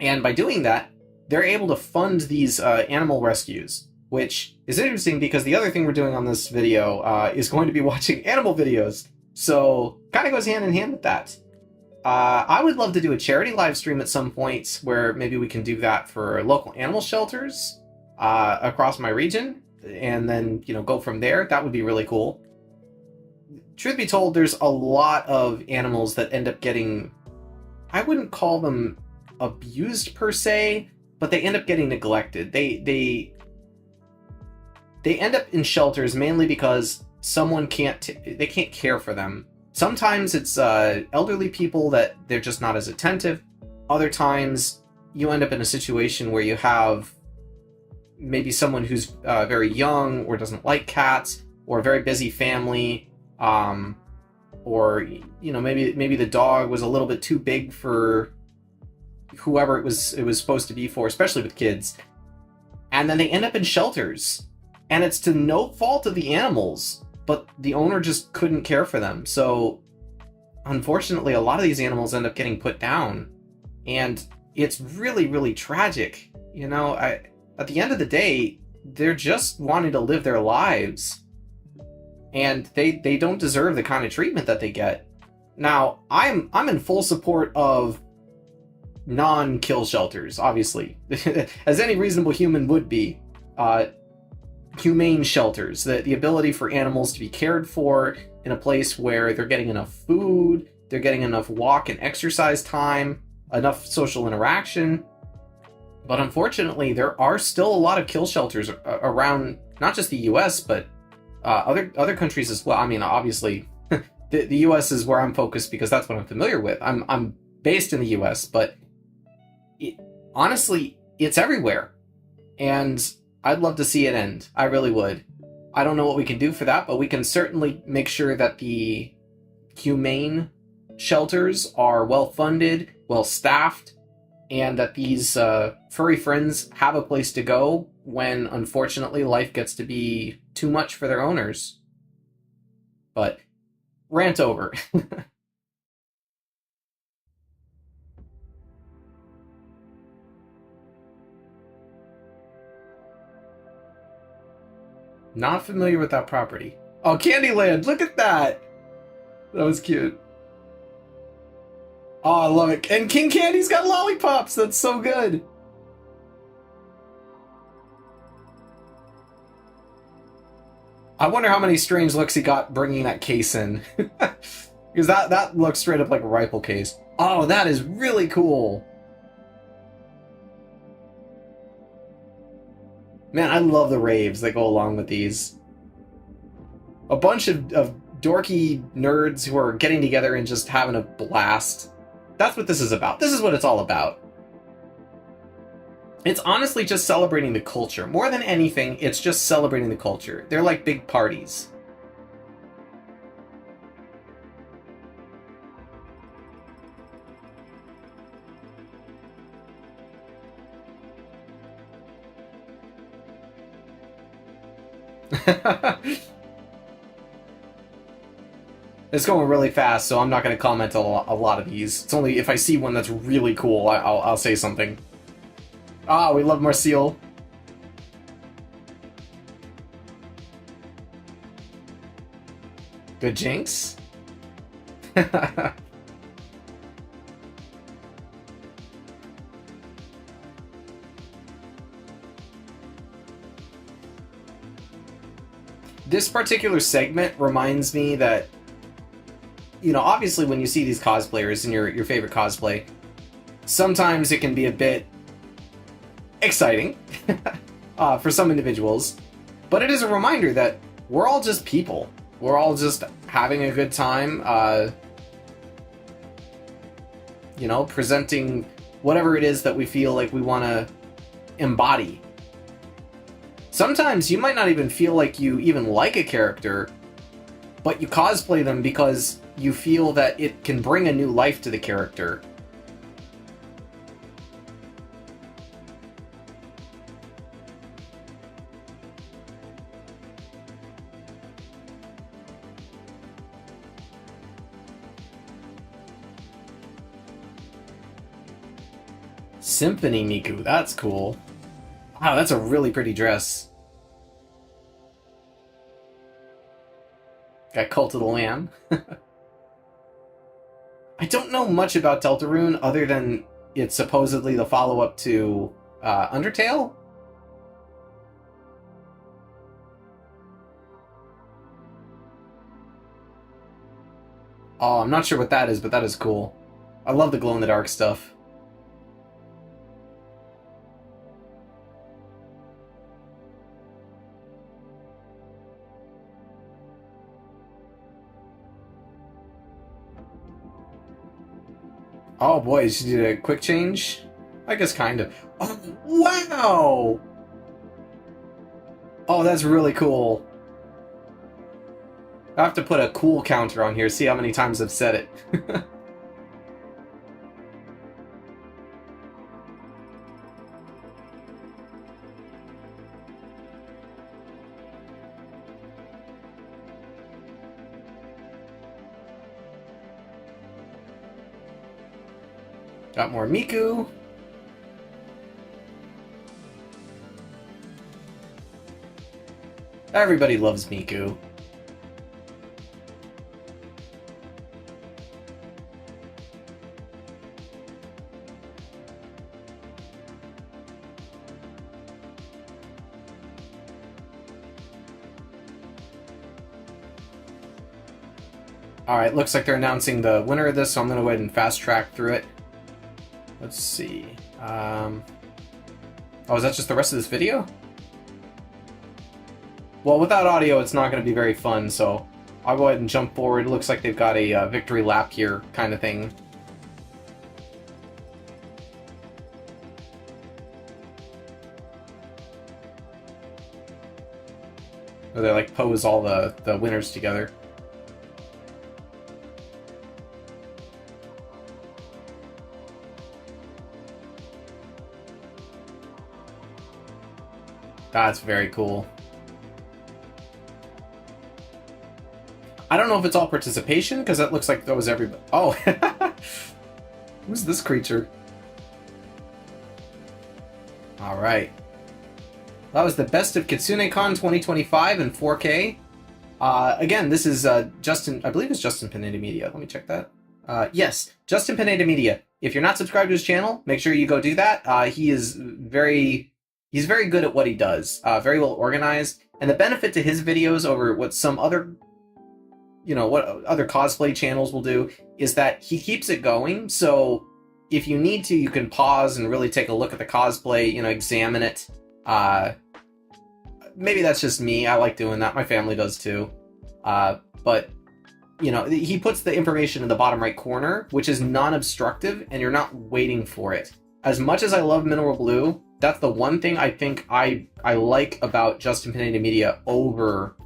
And by doing that, they're able to fund these animal rescues, which is interesting because the other thing we're doing on this video is going to be watching animal videos. So kind of goes hand in hand with that. I would love to do a charity live stream at some point where maybe we can do that for local animal shelters across my region, and then, you know, go from there. That would be really cool. Truth be told, there's a lot of animals that end up getting, I wouldn't call them abused per se, but they end up getting neglected. They end up in shelters mainly because someone can't care for them. Sometimes it's elderly people that they're just not as attentive. Other times you end up in a situation where you have maybe someone who's very young or doesn't like cats, or a very busy family, or maybe the dog was a little bit too big for whoever it was supposed to be for, especially with kids. And then they end up in shelters, and it's to no fault of the animals, but the owner just couldn't care for them. So unfortunately, a lot of these animals end up getting put down, and it's really, really tragic. At the end of the day, they're just wanting to live their lives, and they don't deserve the kind of treatment that they get. Now, I'm in full support of non-kill shelters, obviously, as any reasonable human would be. Humane shelters, the ability for animals to be cared for in a place where they're getting enough food, they're getting enough walk and exercise time, enough social interaction. But unfortunately, there are still a lot of kill shelters around, not just the US, but other countries as well. I mean, obviously, the US is where I'm focused because that's what I'm familiar with. I'm based in the US, but honestly, it's everywhere. And I'd love to see it end. I really would. I don't know what we can do for that, but we can certainly make sure that the humane shelters are well funded, well staffed, and that these furry friends have a place to go when, unfortunately, life gets to be too much for their owners. But rant over. Not familiar with that property. Oh, Candyland! Look at that! That was cute. Oh, I love it. And King Candy's got lollipops! That's so good! I wonder how many strange looks he got bringing that case in. Because that looks straight up like a rifle case. Oh, that is really cool! Man, I love the raves that go along with these. A bunch of dorky nerds who are getting together and just having a blast. That's what this is about. This is what it's all about. It's honestly just celebrating the culture. More than anything, it's just celebrating the culture. They're like big parties. It's going really fast, so I'm not going to comment on a lot of these. It's only if I see one that's really cool, I'll say something. Ah, we love Marcel. Good Jinx. This particular segment reminds me that, obviously when you see these cosplayers and your favorite cosplay, sometimes it can be a bit exciting for some individuals, but it is a reminder that we're all just people. We're all just having a good time, presenting whatever it is that we feel like we want to embody. Sometimes you might not even feel like you even like a character, but you cosplay them because you feel that it can bring a new life to the character. Symphony Miku, that's cool. Wow, that's a really pretty dress. Got Cult of the Lamb. I don't know much about Deltarune other than it's supposedly the follow-up to Undertale? Oh, I'm not sure what that is, but that is cool. I love the glow-in-the-dark stuff. Oh boy, she did a quick change? I guess kind of. Oh, wow! Oh, that's really cool. I have to put a cool counter on here, see how many times I've said it. Got more Miku. Everybody loves Miku. Alright, looks like they're announcing the winner of this, so I'm going to go ahead and fast track through it. Let's see. Oh, is that just the rest of this video? Well, without audio, it's not going to be very fun, so I'll go ahead and jump forward. It looks like they've got a victory lap here kind of thing. Where they like pose all the winners together. That's very cool. I don't know if it's all participation, because that looks like that was everybody. Oh! Who's this creature? Alright. That was the best of KitsuneCon 2025 in 4K. Again, this is Justin, I believe it's Justin Pineda Media. Let me check that. Yes, Justin Pineda Media. If you're not subscribed to his channel, make sure you go do that. He's very good at what he does. Very well organized. And the benefit to his videos over what some other, what other cosplay channels will do is that he keeps it going. So if you need to, you can pause and really take a look at the cosplay, examine it. Maybe that's just me. I like doing that. My family does too. But he puts the information in the bottom right corner, which is non-obstructive, and you're not waiting for it. As much as I love Mineral Blue, that's the one thing I think I like about Justin Pineda Media over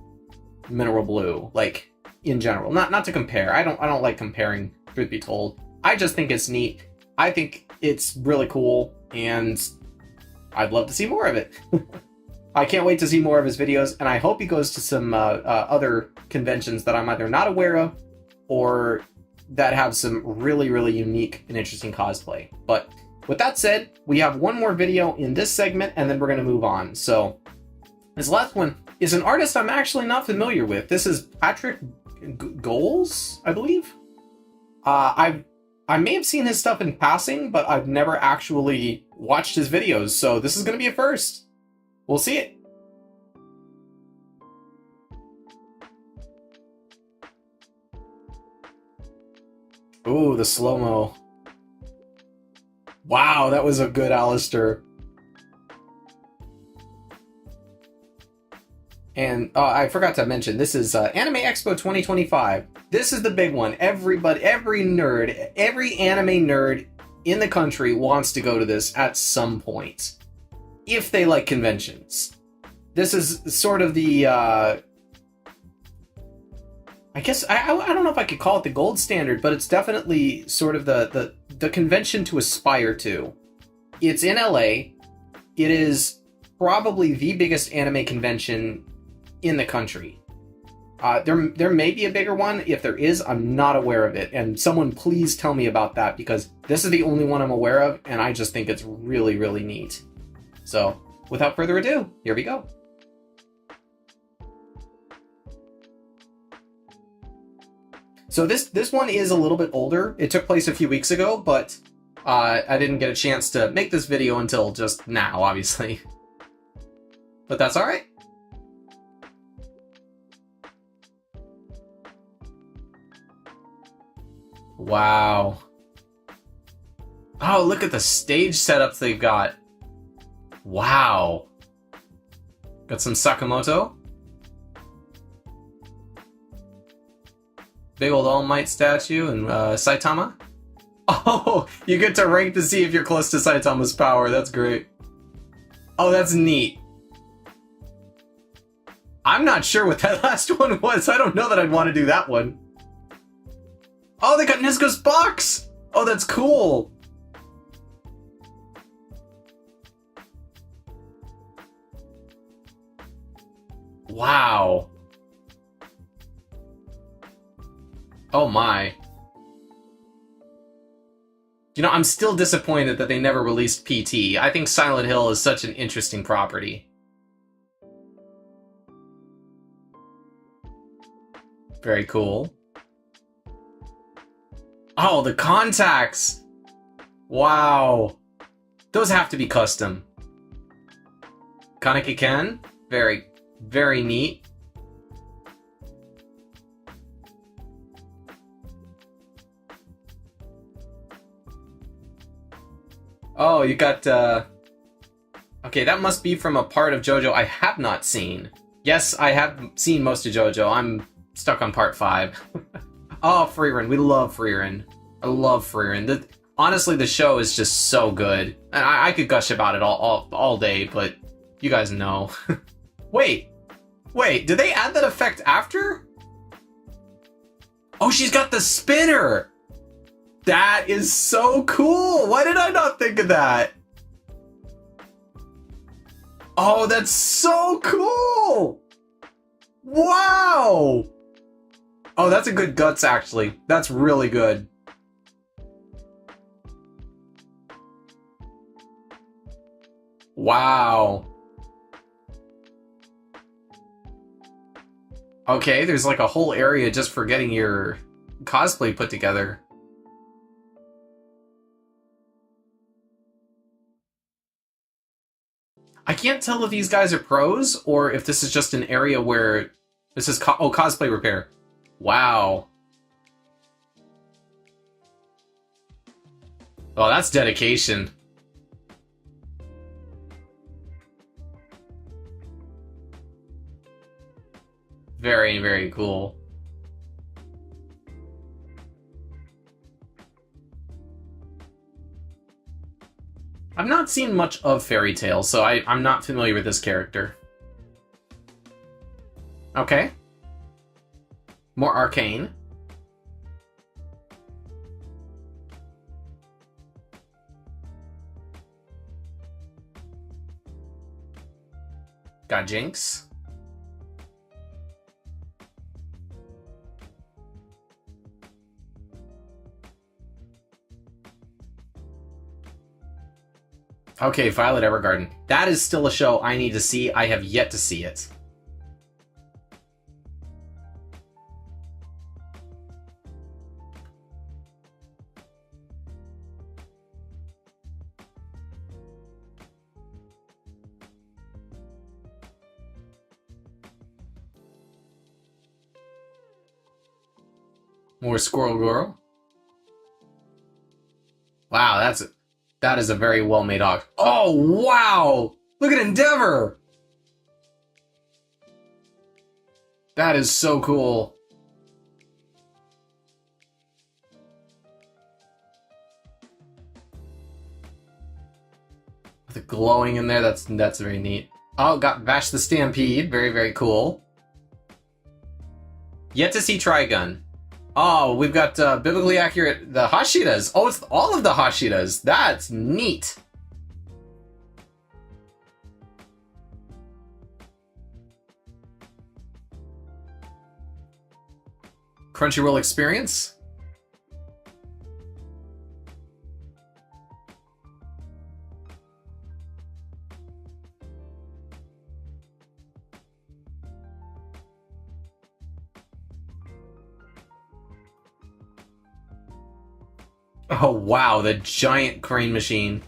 Mineral Blue, like in general. Not to compare. I don't like comparing, truth be told. I just think it's neat. I think it's really cool, and I'd love to see more of it. I can't wait to see more of his videos, and I hope he goes to some other conventions that I'm either not aware of or that have some really, really unique and interesting cosplay. But with that said, we have one more video in this segment, and then we're going to move on. So this last one is an artist I'm actually not familiar with. This is Patrick Goals, I believe. I may have seen his stuff in passing, but I've never actually watched his videos, so this is going to be a first. We'll see it. Ooh, the slow-mo. Wow, that was a good Alistair. And I forgot to mention, this is Anime Expo 2025. This is the big one. Every nerd, every anime nerd in the country wants to go to this at some point. If they like conventions. This is sort of the, I guess, I don't know if I could call it the gold standard, but it's definitely sort of the convention to aspire to. It's in LA. It is probably the biggest anime convention in the country. There may be a bigger one. If there is, I'm not aware of it. And someone please tell me about that, because this is the only one I'm aware of, and I just think it's really, really neat. So, without further ado, here we go. So this one is a little bit older. It took place a few weeks ago, but I didn't get a chance to make this video until just now, obviously. But that's all right. Wow. Oh, look at the stage setups they've got. Wow. Got some Sakamoto. Big old All Might statue and Saitama. Oh, Oh, you get to rank to see if you're close to Saitama's power. That's great. Oh, that's neat. I'm not sure what that last one was. I don't know that I'd want to do that one. Oh, they got Nezuko's box! Oh, that's cool. Wow. Oh my. You know, I'm still disappointed that they never released PT. I think Silent Hill is such an interesting property. Very cool. Oh, the contacts! Wow. Those have to be custom. Kaneki Ken? Very, very neat. Oh, you got, okay, that must be from a part of JoJo I have not seen. Yes, I have seen most of JoJo. I'm stuck on part 5. Oh, Frieren. We love Frieren. I love Frieren. Honestly, the show is just so good. And I could gush about it all day, but you guys know. Wait, did they add that effect after? Oh, she's got the spinner! That is so cool! Why did I not think of that? Oh, that's so cool! Wow! Oh, that's a good guts, actually. That's really good. Wow. Okay, there's like a whole area just for getting your cosplay put together. I can't tell if these guys are pros or if this is just an area where this is cosplay repair. Wow. Oh, that's dedication. Very, very cool. I've not seen much of Fairy Tail, so I'm not familiar with this character. Okay. More arcane. Got Jinx. Okay, Violet Evergarden. That is still a show I need to see. I have yet to see it. More Squirrel Girl. Wow, that is a very well-made arc. Oh, wow! Look at Endeavor! That is so cool. The glowing in there, that's very neat. Oh, got Vash the Stampede. Very, very cool. Yet to see Trigun. Oh, we've got biblically accurate, the Hashiras. Oh, it's all of the Hashiras. That's neat. Crunchyroll experience. Oh, wow, the giant crane machine.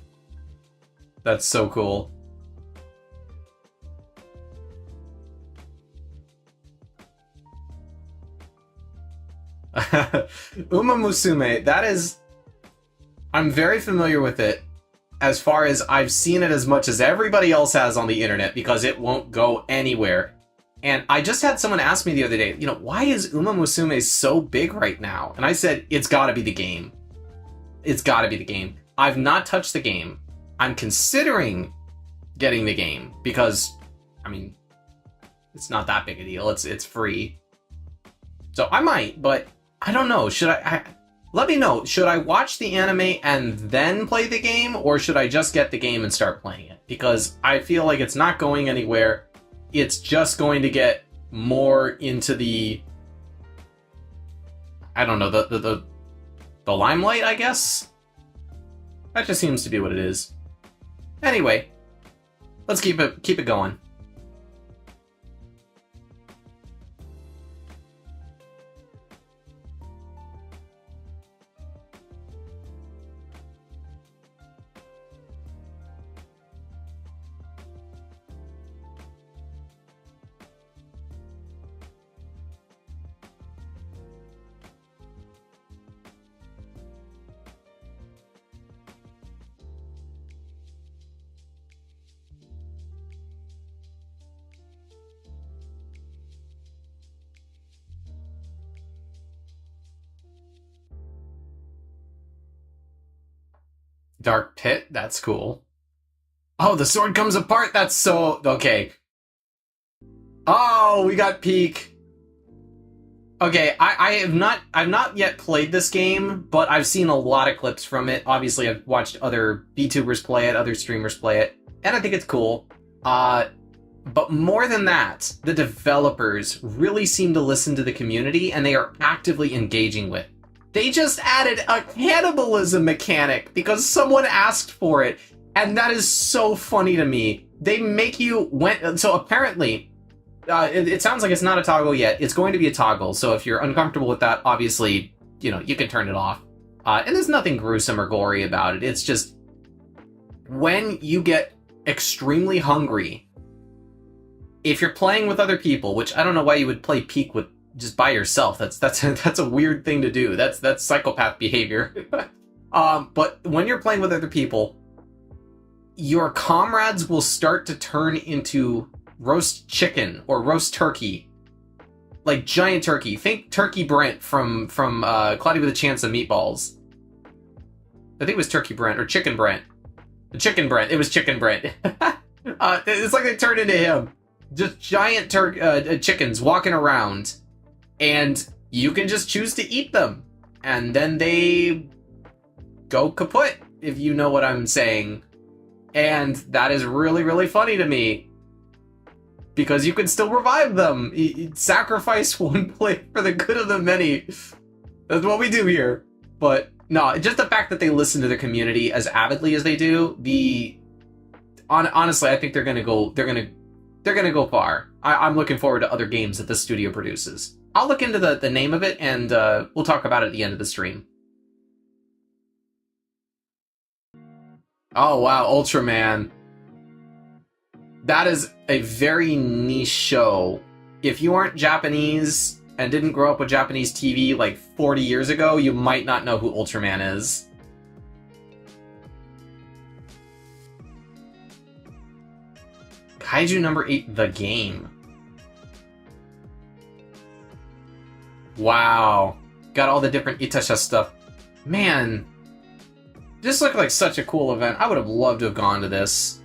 That's so cool. Uma Musume, that is... I'm very familiar with it, as far as I've seen it as much as everybody else has on the internet, because it won't go anywhere. And I just had someone ask me the other day, you know, why is Uma Musume so big right now? And I said, it's gotta be the game. it's got to be the game. I've not touched the game. I'm considering getting the game because, I mean, it's not that big a deal. It's free. So I might, but I don't know. Should I let me know. Should I watch the anime and then play the game, or should I just get the game and start playing it? Because I feel like it's not going anywhere. It's just going to get more into the, I don't know, the limelight, I guess? That just seems to be what it is. Anyway, let's keep it going. Dark Pit, that's cool. Oh, the sword comes apart, that's so... Okay. Oh, we got Peak. Okay, I've not yet played this game, but I've seen a lot of clips from it. Obviously, I've watched other VTubers play it, other streamers play it, and I think it's cool. But more than that, the developers really seem to listen to the community, and they are actively engaging with it. They just added a cannibalism mechanic because someone asked for it, and that is so funny to me. They make you so apparently, it sounds like it's not a toggle yet. It's going to be a toggle, so if you're uncomfortable with that, obviously, you know, you can turn it off. And there's nothing gruesome or gory about it. It's just when you get extremely hungry, if you're playing with other people, which I don't know why you would play Peak with just by yourself. That's a weird thing to do. That's psychopath behavior. But when you're playing with other people, your comrades will start to turn into roast chicken or roast turkey, like giant turkey. Think Turkey Brent from Cloudy with a Chance of Meatballs. I think it was Turkey Brent or Chicken Brent. Chicken Brent. It was Chicken Brent. It's like they turned into him. Just giant chickens walking around. And you can just choose to eat them. And then they go kaput, if you know what I'm saying. And that is really, really funny to me. Because you can still revive them. Sacrifice one plate for the good of the many. That's what we do here. But no, just the fact that they listen to the community as avidly as they do, honestly, I think they're gonna go far. I'm looking forward to other games that this studio produces. I'll look into the name of it, and we'll talk about it at the end of the stream. Oh, wow, Ultraman. That is a very niche show. If you aren't Japanese and didn't grow up with Japanese TV like 40 years ago, you might not know who Ultraman is. Kaiju number 8, the game. Wow. Got all the different Itasha stuff. Man. This looked like such a cool event. I would have loved to have gone to this.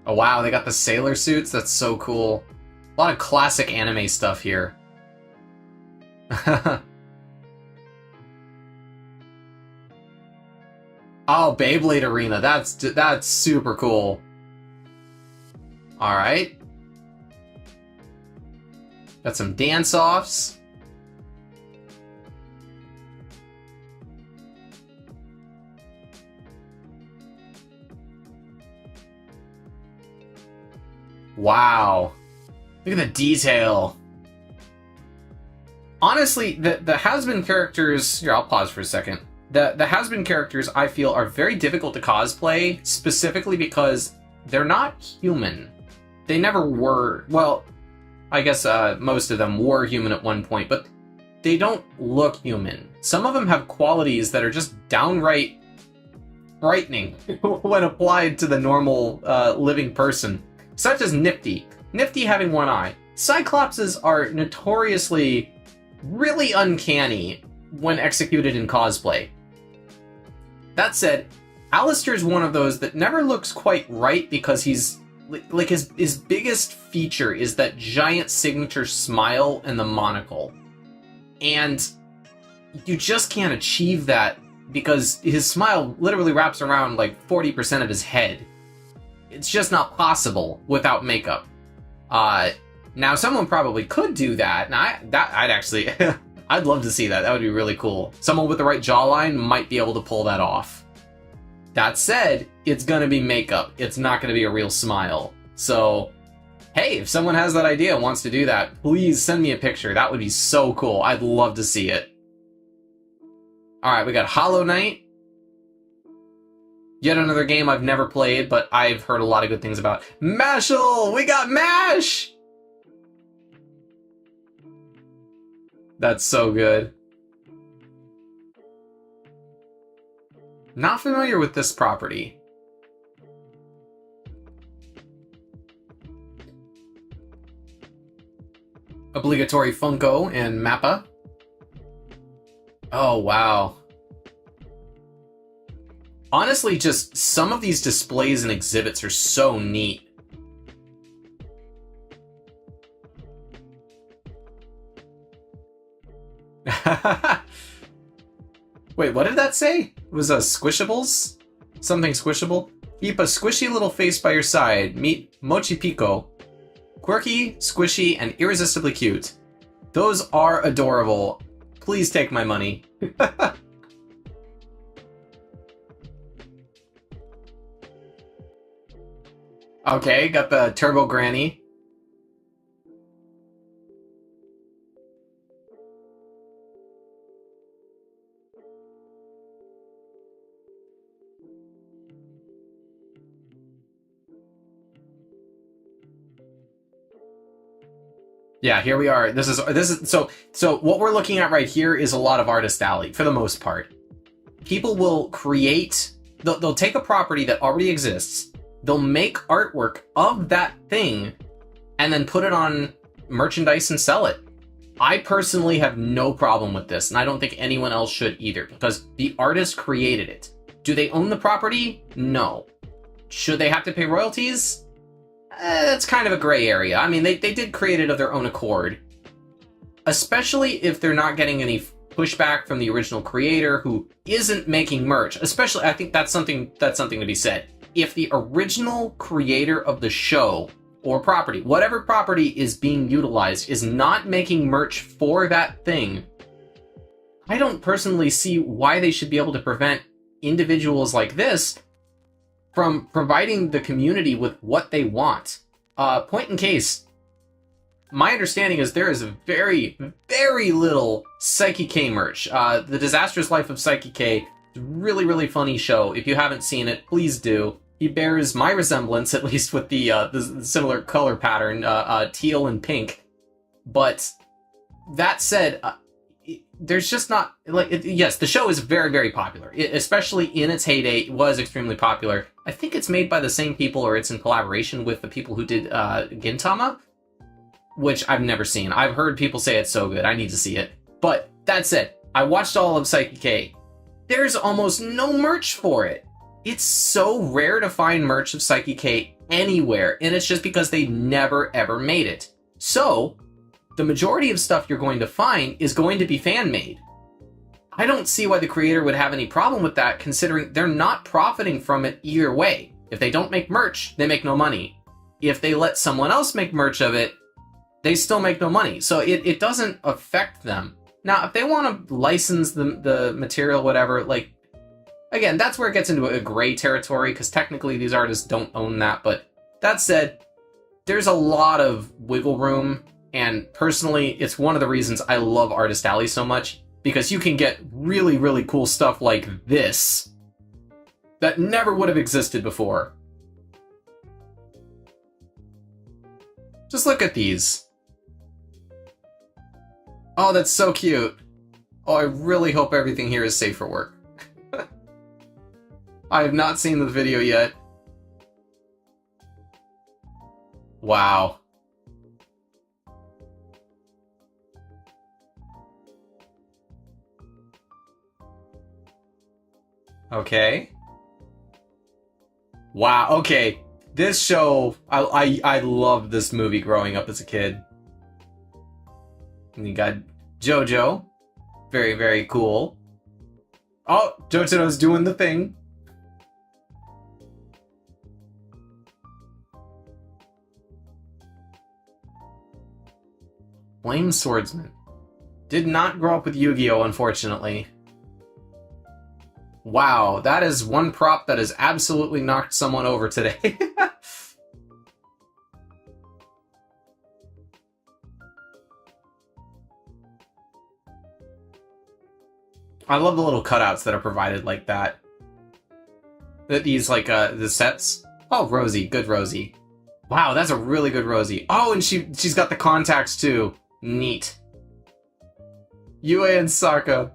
Oh wow, they got the sailor suits? That's so cool. A lot of classic anime stuff here. Oh, Beyblade Arena. That's super cool. All right. Got some dance-offs. Wow. Look at the detail. Honestly, the has-been characters... Here, I'll pause for a second. The has-been characters, I feel, are very difficult to cosplay, specifically because they're not human. They never were... Well, I guess most of them were human at one point, but they don't look human. Some of them have qualities that are just downright frightening when applied to the normal living person, such as Nifty. Nifty having one eye. Cyclopses are notoriously really uncanny when executed in cosplay. That said, Alistair's one of those that never looks quite right because he's like his biggest feature is that giant signature smile and the monocle. And you just can't achieve that because his smile literally wraps around like 40% of his head. It's just not possible without makeup. Now someone probably could do that, and I'd actually I'd love to see that. That would be really cool. Someone with the right jawline might be able to pull that off. That said, it's gonna be makeup. It's not gonna be a real smile. So, hey, if someone has that idea and wants to do that, please send me a picture. That would be so cool. I'd love to see it. Alright, we got Hollow Knight. Yet another game I've never played, but I've heard a lot of good things about. Mashal! We got MASH! That's so good. Not familiar with this property. Obligatory Funko and Mappa. Oh, wow. Honestly, just some of these displays and exhibits are so neat. Wait, what did that say? It was Squishables? Something squishable? Keep a squishy little face by your side. Meet Mochi Pico. Quirky, squishy, and irresistibly cute. Those are adorable. Please take my money. Okay, got the Turbo Granny. Yeah, here we are. This is so what we're looking at right here is a lot of Artist Alley for the most part. People will create, they'll take a property that already exists, they'll make artwork of that thing, and then put it on merchandise and sell it. I personally have no problem with this, and I don't think anyone else should either, because the artist created it. Do they own the property? No. Should they have to pay royalties? It's kind of a gray area. I mean, they did create it of their own accord. Especially if they're not getting any pushback from the original creator who isn't making merch. Especially, I think that's something to be said. If the original creator of the show or property, whatever property is being utilized, is not making merch for that thing, I don't personally see why they should be able to prevent individuals like this from providing the community with what they want. Point in case, my understanding is there is very, very little Psyche K merch. The Disastrous Life of Psyche K is a really, really funny show. If you haven't seen it, please do. He bears my resemblance, at least with the similar color pattern, teal and pink. But that said, there's just not, yes, the show is very, very popular. Especially in its heyday, it was extremely popular. I think it's made by the same people, or it's in collaboration with the people who did Gintama, which I've never seen. I've heard people say it's so good. I need to see it. But that said, I watched all of Psyche K. There's almost no merch for it. It's so rare to find merch of Psyche K anywhere, and it's just because they never ever made it. So, the majority of stuff you're going to find is going to be fan-made. I don't see why the creator would have any problem with that, considering they're not profiting from it either way. If they don't make merch, they make no money. If they let someone else make merch of it, they still make no money. So it doesn't affect them. Now, if they want to license the material, whatever, like, again, that's where it gets into a gray territory, because technically these artists don't own that. But that said, there's a lot of wiggle room. And personally, it's one of the reasons I love Artist Alley so much, because you can get really, really cool stuff like this that never would have existed before. Just look at these. Oh, that's so cute. Oh, I really hope everything here is safe for work. I have not seen the video yet. Wow. Okay. Wow, okay. This show, I loved this movie growing up as a kid. And you got JoJo. Very, very cool. Oh, Jotaro's doing the thing. Flame Swordsman. Did not grow up with Yu-Gi-Oh, unfortunately. Wow, that is one prop that has absolutely knocked someone over today. I love the little cutouts that are provided like that. These, like, the sets. Oh, Rosie. Good Rosie. Wow, that's a really good Rosie. Oh, and she's got the contacts, too. Neat. Yue and Sokka.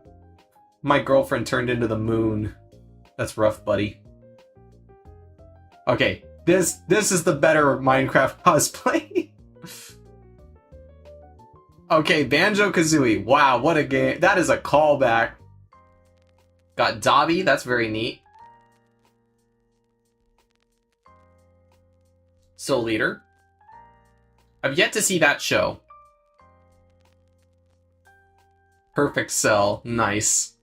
My girlfriend turned into the moon. That's rough, buddy. Okay, this is the better Minecraft cosplay. Okay, Banjo-Kazooie. Wow, what a game. That is a callback. Got Dobby, that's very neat. Soul Eater. I've yet to see that show. Perfect Cell, nice.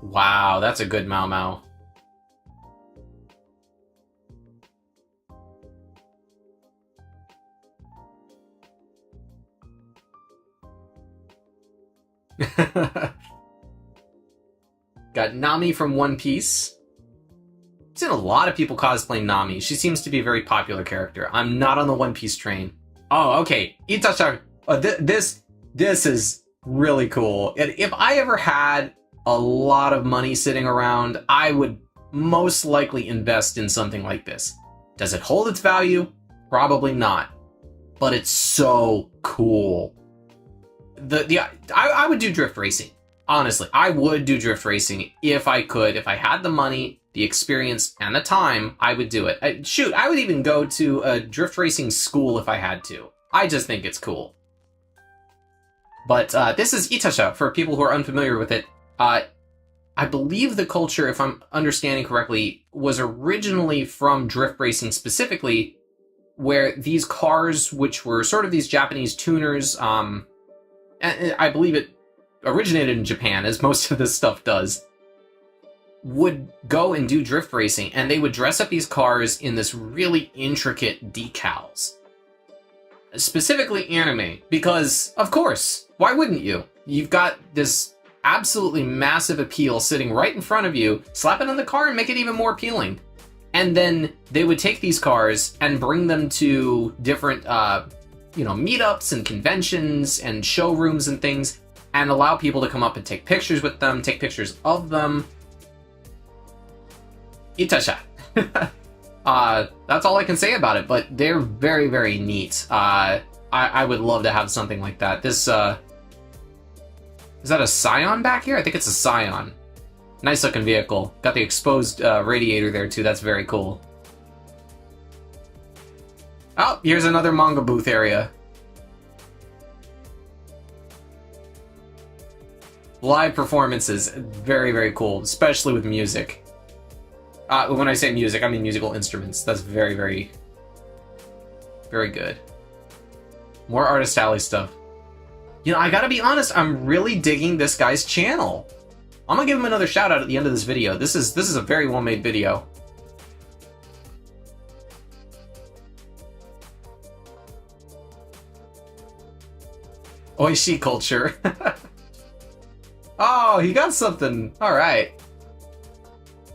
Wow, that's a good Mau Mau. Got Nami from One Piece. I've seen a lot of people cosplaying Nami. She seems to be a very popular character. I'm not on the One Piece train. Oh, okay. Itasha. This is really cool. If I ever had a lot of money sitting around, I would most likely invest in something like this. Does it hold its value? Probably not. But it's so cool. I would do drift racing. Honestly, I would do drift racing if I could. If I had the money, the experience, and the time, I would do it. I would even go to a drift racing school if I had to. I just think it's cool. But this is Itasha, for people who are unfamiliar with it. I believe the culture, if I'm understanding correctly, was originally from drift racing specifically, where these cars, which were sort of these Japanese tuners, and I believe it originated in Japan, as most of this stuff does, would go and do drift racing, and they would dress up these cars in this really intricate decals. Specifically anime, because, of course, why wouldn't you? You've got this absolutely massive appeal sitting right in front of you, slap it on the car and make it even more appealing. And then they would take these cars and bring them to different, meetups and conventions and showrooms and things, and allow people to come up and take pictures with them, take pictures of them. Itasha. That's all I can say about it, but they're very, very neat. I would love to have something like that. This, is that a Scion back here? I think it's a Scion. Nice looking vehicle. Got the exposed radiator there too, that's very cool. Oh, here's another manga booth area. Live performances, very, very cool, especially with music. When I say music, I mean musical instruments. That's very, very, very good. More Artist Alley stuff. You know, I gotta be honest, I'm really digging this guy's channel. I'm gonna give him another shout out at the end of this video. This is a very well made video. Oishi culture. Oh, he got something. Alright.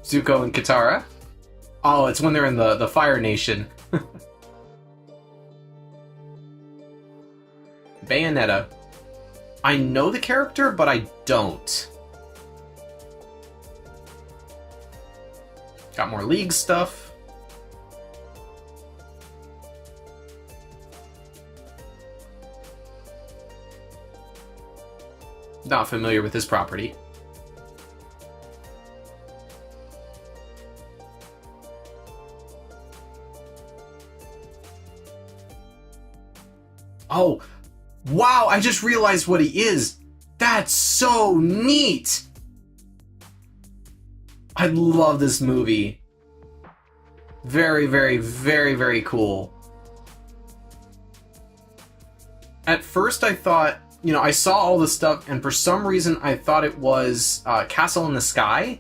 Zuko and Katara. Oh, it's when they're in the Fire Nation. Bayonetta. I know the character, but I don't. Got more League stuff. Not familiar with this property. Oh, Wow, I just realized what he is. That's so neat. I love this movie. Very, very, very, very cool. At first I thought, you know, I saw all this stuff, and for some reason I thought it was Castle in the Sky.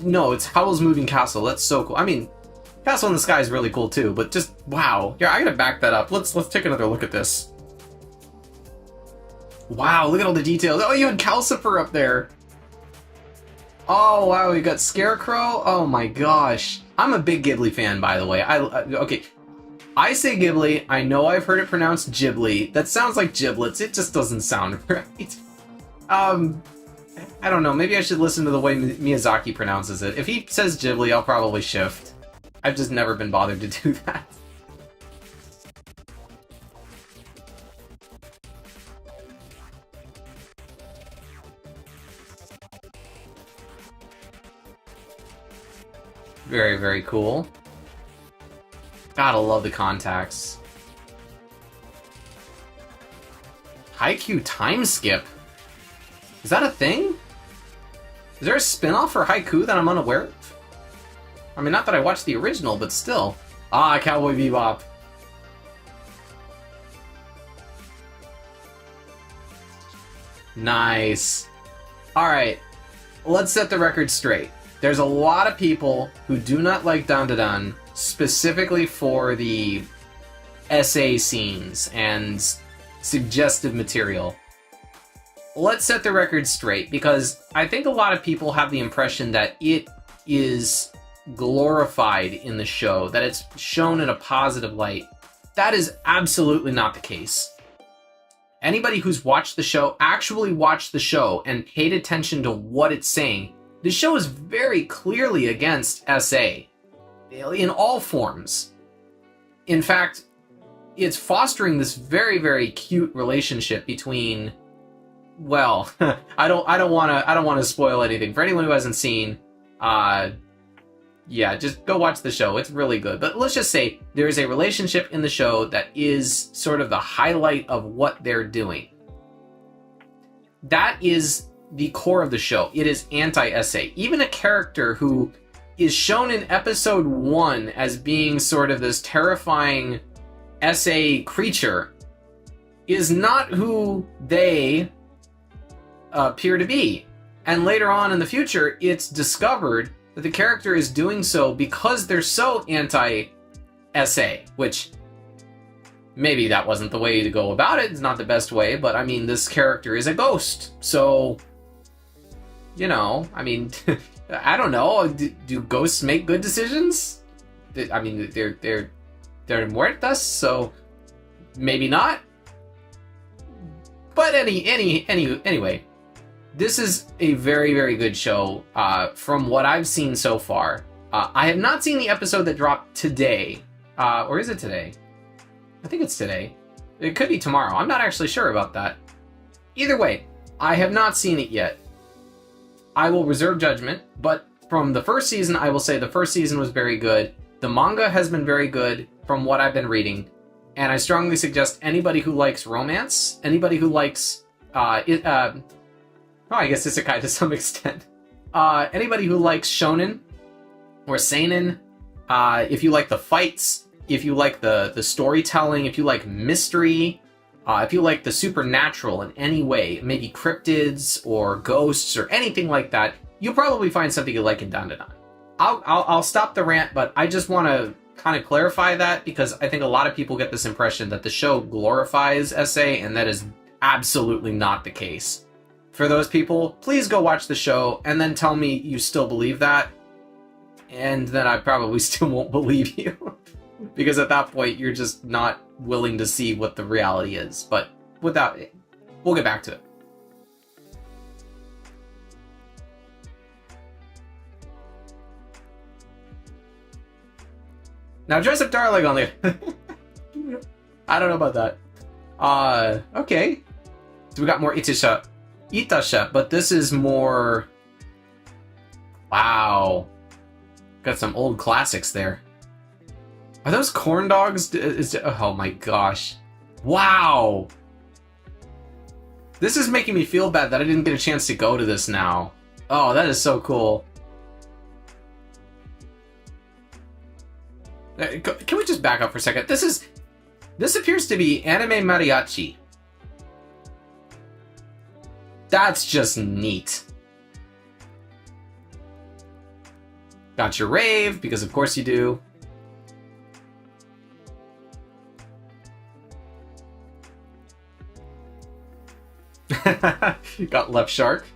No, it's Howl's Moving Castle. That's so cool. I mean, Castle in the Sky is really cool too, but just, wow. Yeah, I gotta back that up. Let's take another look at this. Wow, look at all the details. Oh, you had Calcifer up there. Oh, wow, we got Scarecrow. Oh my gosh. I'm a big Ghibli fan, by the way. Okay. I say Ghibli. I know I've heard it pronounced Ghibli. That sounds like giblets. It just doesn't sound right. I don't know. Maybe I should listen to the way Miyazaki pronounces it. If he says Ghibli, I'll probably shift. I've just never been bothered to do that. Very, very cool. Gotta love the contacts. Haikyuu time skip? Is that a thing? Is there a spin-off for Haikyuu that I'm unaware of? I mean, not that I watched the original, but still. Ah, Cowboy Bebop. Nice. Alright, let's set the record straight. There's a lot of people who do not like Dandadan specifically for the essay scenes and suggestive material. Let's set the record straight, because I think a lot of people have the impression that it is glorified in the show, that it's shown in a positive light. That is absolutely not the case. Anybody who's watched the show, actually watched the show, and paid attention to what it's saying, the show is very clearly against SA in all forms. In fact, it's fostering this very, very cute relationship between, well, I don't want to spoil anything for anyone who hasn't seen. Yeah, just go watch the show. It's really good. But let's just say there is a relationship in the show that is sort of the highlight of what they're doing. That is the core of the show. It is anti-SA. Even a character who is shown in episode 1 as being sort of this terrifying SA creature is not who they appear to be. And later on in the future, it's discovered that the character is doing so because they're so anti-SA, which maybe that wasn't the way to go about it. It's not the best way, but I mean, this character is a ghost, so, you know, I mean, I don't know. Do ghosts make good decisions? I mean, they're muertas, so maybe not. But anyway, this is a very, very good show from what I've seen so far. I have not seen the episode that dropped today. Or is it today? I think it's today. It could be tomorrow. I'm not actually sure about that. Either way, I have not seen it yet. I will reserve judgment, but from the first season, I will say the first season was very good. The manga has been very good from what I've been reading. And I strongly suggest anybody who likes romance, anybody who likes I guess isekai to some extent. Anybody who likes shonen or seinen, if you like the fights, if you like the storytelling, if you like mystery, if you like the supernatural in any way, maybe cryptids or ghosts or anything like that, you'll probably find something you like in Dandadan. I'll stop the rant, but I just want to kind of clarify that, because I think a lot of people get this impression that the show glorifies SA, and that is absolutely not the case. For those people, please go watch the show and then tell me you still believe that, and then I probably still won't believe you. Because at that point, you're just not willing to see what the reality is. But without it, we'll get back to it. Now, dress up Darling on there. I don't know about that. Okay. So we got more Itasha, but this is more... Wow. Got some old classics there. Are those corn dogs? Oh my gosh. Wow! This is making me feel bad that I didn't get a chance to go to this now. Oh, that is so cool. Can we just back up for a second? This appears to be anime mariachi. That's just neat. Got your rave, because of course you do. Got left shark.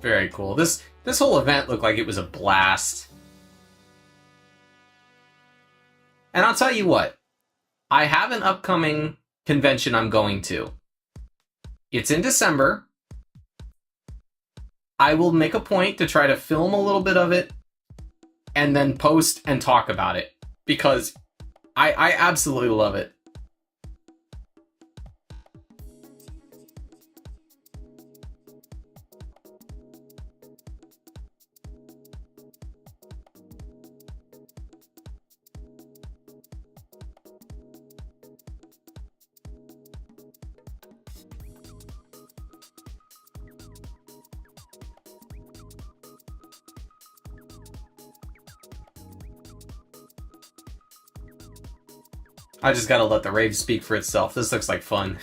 Very cool. This whole event looked like it was a blast. And I'll tell you what, I have an upcoming convention I'm going to. It's in December. I will make a point to try to film a little bit of it and then post and talk about it, because I absolutely love it. I just gotta let the rave speak for itself. This looks like fun.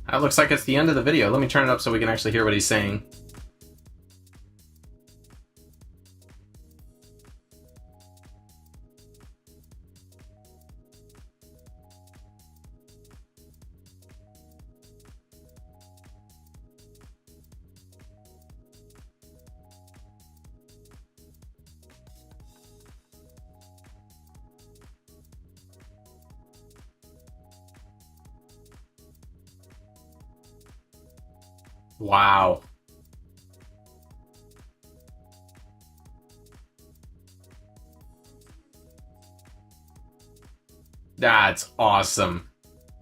That looks like it's the end of the video. Let me turn it up so we can actually hear what he's saying. Wow. That's awesome.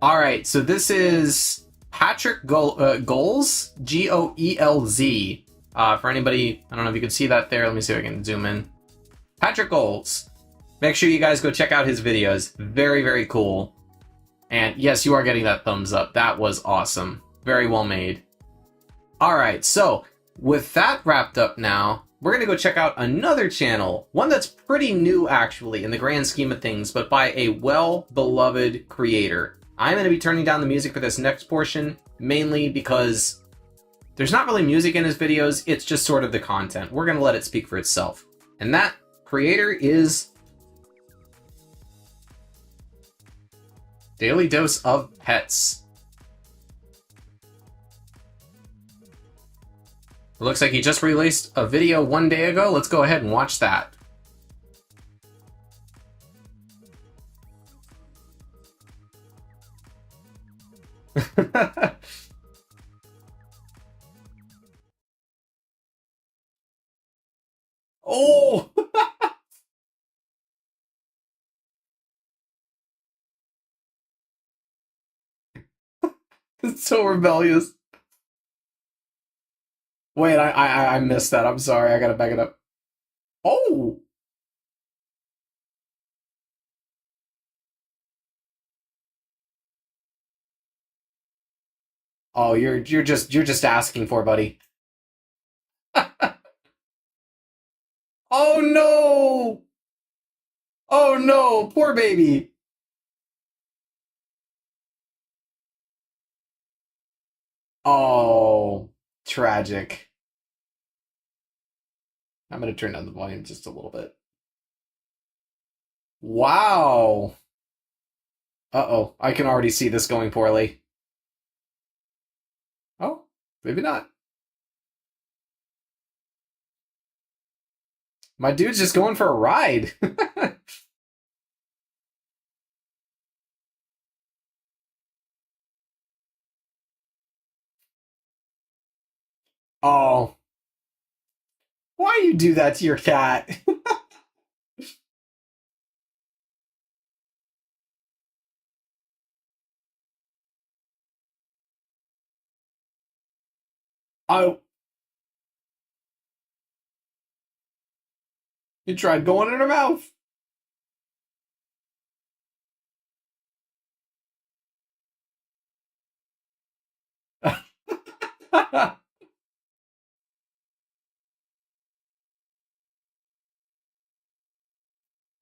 All right, so this is Patrick Goelz, Goelz. For anybody, I don't know if you can see that there. Let me see if I can zoom in. Patrick Goelz. Make sure you guys go check out his videos. Very, very cool. And yes, you are getting that thumbs up. That was awesome. Very well made. Alright, so with that wrapped up now, we're going to go check out another channel. One that's pretty new, actually, in the grand scheme of things, but by a well-beloved creator. I'm going to be turning down the music for this next portion, mainly because there's not really music in his videos, it's just sort of the content. We're going to let it speak for itself. And that creator is Daily Dose of Pets. It looks like he just released a video 1 day ago. Let's go ahead and watch that. Oh! It's so rebellious. Wait, I missed that. I'm sorry. I gotta back it up. Oh! Oh, you're just asking for, buddy. Oh no! Oh no! Poor baby. Oh, tragic. I'm gonna turn down the volume just a little bit. Wow. Uh-oh, I can already see this going poorly. Oh, maybe not. My dude's just going for a ride. Oh. Why you do that to your cat? Oh. You tried going in her mouth.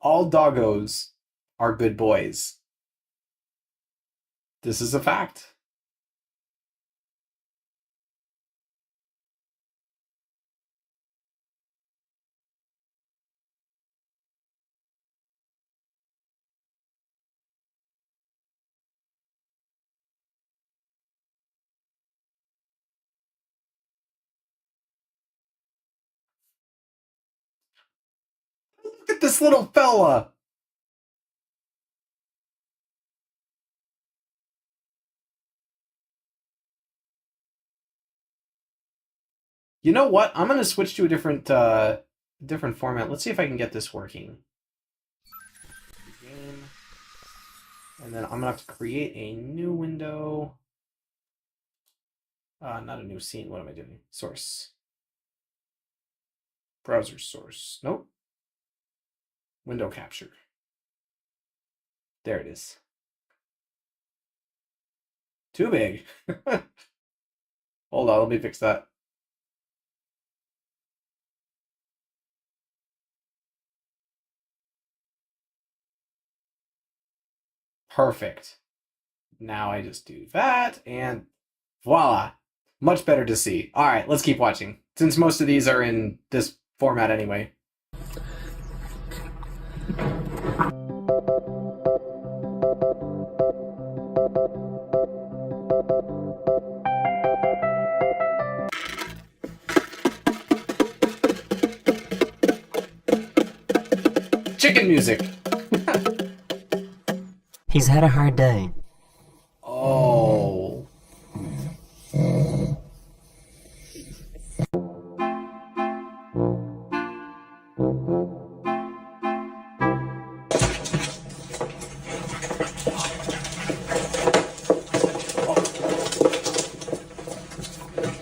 All doggos are good boys. This is a fact. Look at this little fella. You know what? I'm gonna switch to a different format. Let's see if I can get this working. Game. And then I'm gonna have to create a new window. Not a new scene. What am I doing? Source. Browser source. Nope. Window capture. There it is. Too big. Hold on, let me fix that. Perfect. Now I just do that, and voila. Much better to see. All right, let's keep watching. Since most of these are in this format anyway. Chicken music. He's had a hard day. Oh.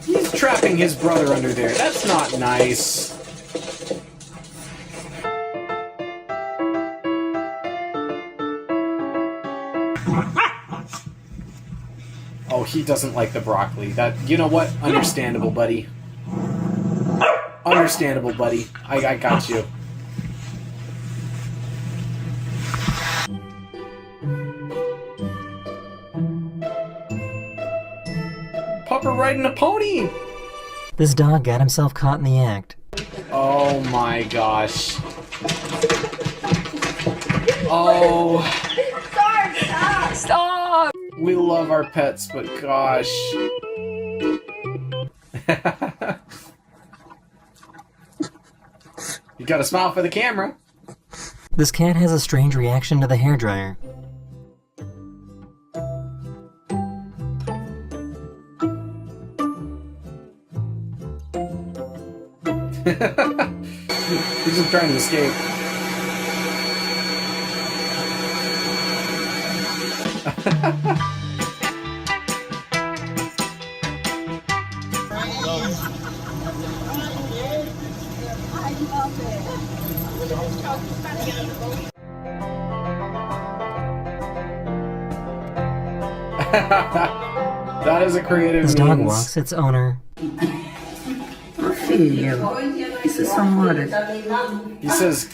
He's trapping his brother under there. That's not nice. Oh, he doesn't like the broccoli. That, you know what? Understandable, buddy. Understandable, buddy. I got you. Pupper riding a pony! This dog got himself caught in the act. Oh my gosh. Oh. Stop! Stop! We love our pets, but gosh. You gotta smile for the camera. This cat has a strange reaction to the hairdryer. He's just trying to escape. That is a creative This dog means. walks its owner. He says,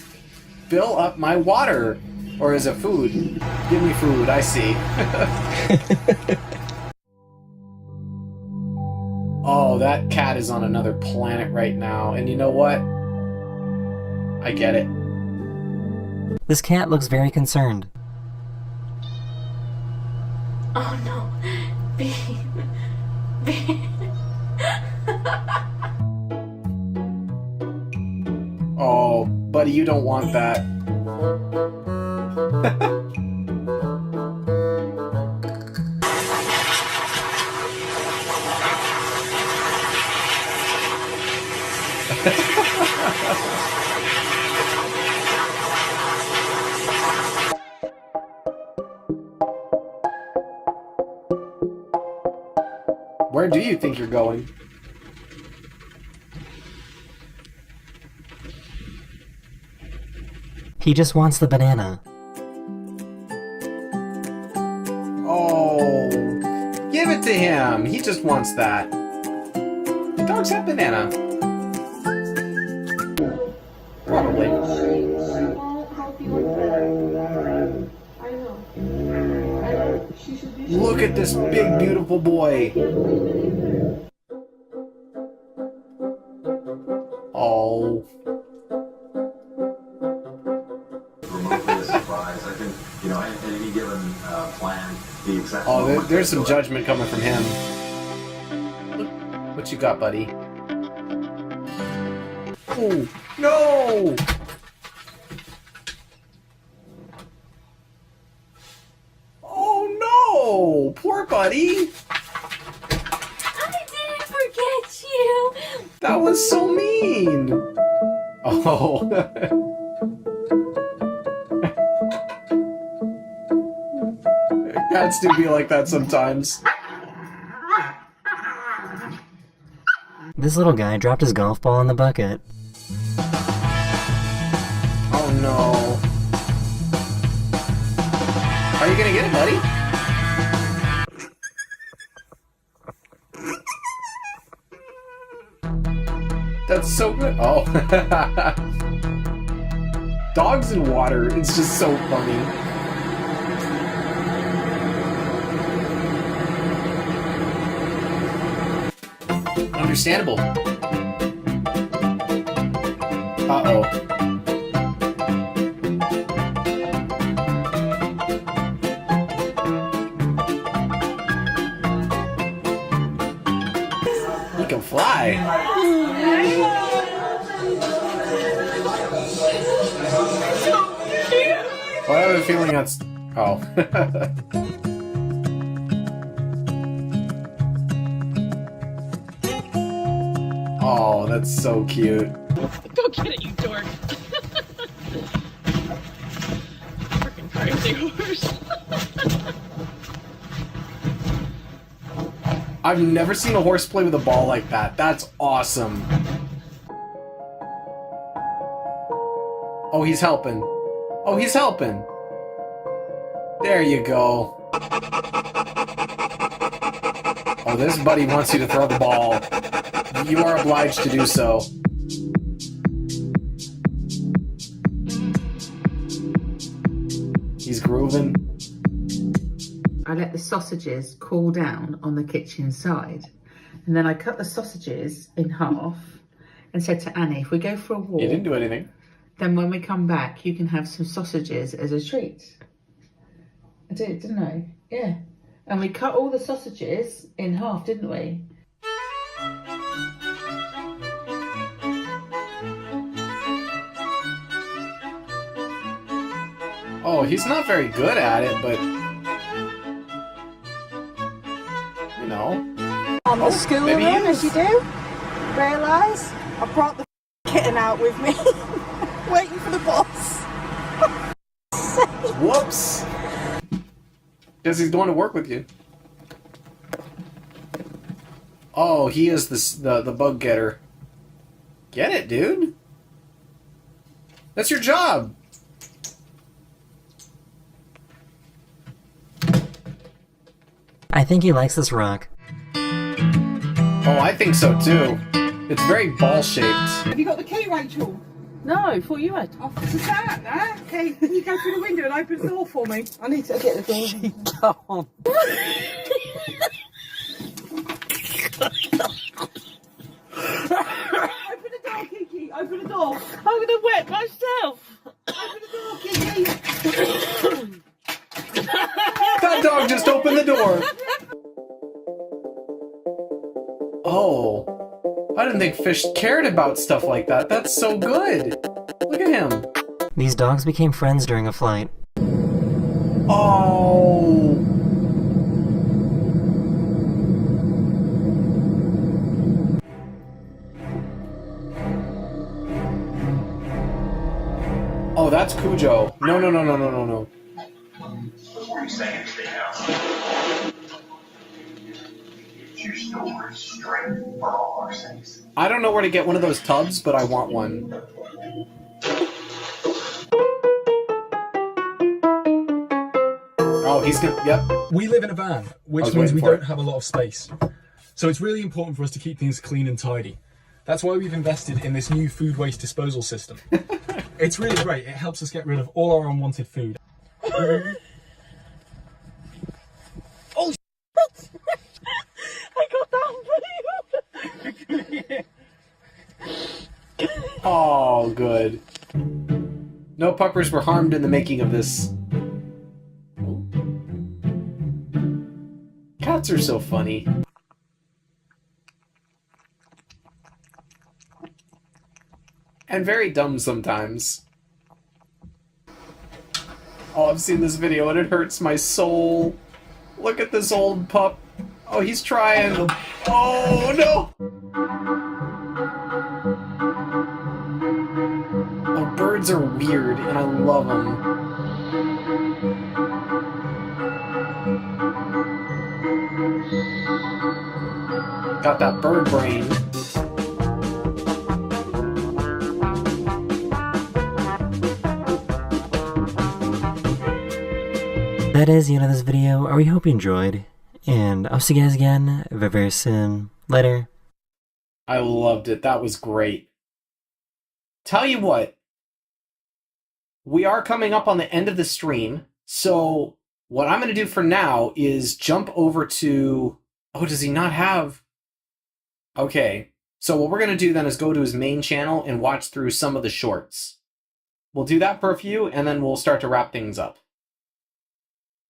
fill up my water. Or is it food? Give me food, I see. Oh, that cat is on another planet right now. And you know what? I get it. This cat looks very concerned. Oh no. Babe. Babe. Oh, buddy, you don't want that. Where do you think you're going? He just wants the banana. Oh, give it to him. He just wants that. The dogs have banana. Probably. Look at this big, beautiful boy. Oh. Remotely a surprise. I think, you know, in any given plan, the exact. Oh, there's some judgment coming from him. Look what you got, buddy. Oh, no! Oh, no! Poor buddy! I didn't forget you! That was so mean! Oh. Cats do be like that sometimes. This little guy dropped his golf ball in the bucket. Oh no. Are you gonna get it, buddy? That's so good. Oh. Dogs in water. It's just so funny. Understandable. Uh-oh. He can fly. Well, I have a feeling that's... Oh. Oh, that's so cute. Go get it, you dork. Freaking crazy horse. I've never seen a horse play with a ball like that. That's awesome. Oh, he's helping. Oh, he's helping. There you go. Oh, this buddy wants you to throw the ball. You are obliged to do so. He's grooving. I let the sausages cool down on the kitchen side, and then I cut the sausages in half and said to Annie, if we go for a walk, You didn't do anything. then when we come back you can have some sausages as a treat. I did, didn't I? Yeah. And we cut all the sausages in half, didn't we? Oh, he's not very good at it, but... You know. On the school maybe run, he as you is. do, realise I brought the kitten out with me, waiting for the bus. Whoops! Guess he's going to work with you. Oh, he is the bug getter. Get it, dude. That's your job. I think he likes this rock. Oh, I think so too. It's very ball-shaped. Have you got the key, Rachel? No, I thought you had. Oh, it's that there. Okay, can you go through the window and open the door for me? I need to get the door. She can't. Open the door, Kiki. Open the door. I'm gonna wet myself. Open the door, Kiki. That dog just opened the door. Oh. I didn't think fish cared about stuff like that. That's so good. Look at him. These dogs became friends during a flight. Oh. Oh, that's Cujo. No, no, no, no, no, no, no. I don't know where to get one of those tubs, but I want one. Oh, he's gonna, yep. We live in a van, which means we don't have a lot of space. So it's really important for us to keep things clean and tidy. That's why we've invested in this new food waste disposal system. It's really great. It helps us get rid of all our unwanted food. Oh, I got that on video. Oh, good. No puppers were harmed in the making of this. Cats are so funny. And very dumb sometimes. Oh, I've seen this video and it hurts my soul. Look at this old pup. Oh, he's trying. Oh, no! Oh, birds are weird, and I love them. Got that bird brain. That is the end of this video. I hope you enjoyed. And I'll see you guys again very, very soon. Later. I loved it. That was great. Tell you what. We are coming up on the end of the stream. So what I'm going to do for now is jump over to... Oh, does he not have... Okay. So what we're going to do then is go to his main channel and watch through some of the shorts. We'll do that for a few, and then we'll start to wrap things up.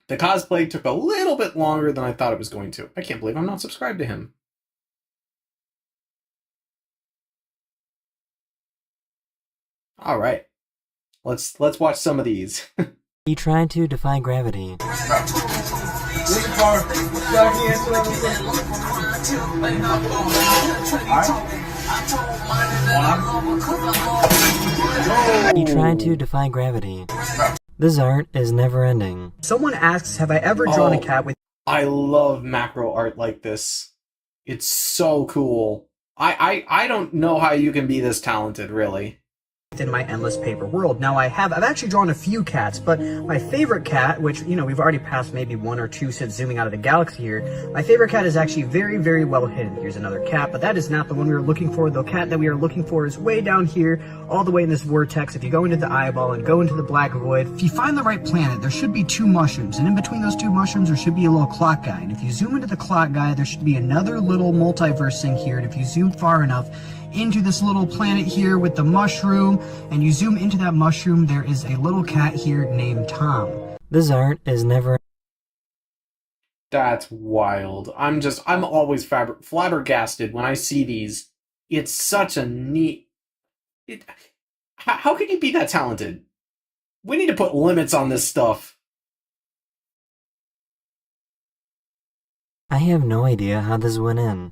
The cosplay took a little bit longer than I thought it was going to. I can't believe I'm not subscribed to him. All right. Let's watch some of these. You trying to defy gravity. You trying to defy gravity. This art is never ending. Someone asks, have I ever drawn a cat with... I love macro art like this. It's so cool. I don't know how you can be this talented, really. ...in my endless paper world. Now I've actually drawn a few cats, but my favorite cat, which, you know, we've already passed maybe one or two since zooming out of the galaxy here, my favorite cat is actually very, very well hidden. Here's another cat, but that is not the one we were looking for. The cat that we are looking for is way down here, all the way in this vortex. If you go into the eyeball and go into the black void, if you find the right planet, there should be two mushrooms, and in between those two mushrooms, there should be a little clock guy, and if you zoom into the clock guy, there should be another little multiverse thing here, and if you zoom far enough, into this little planet here with the mushroom, and you zoom into that mushroom, there is a little cat here named Tom. This art is never... That's wild. I'm always flabbergasted when I see these. It's such a neat... How can you be that talented? We need to put limits on this stuff. I have no idea how this went in.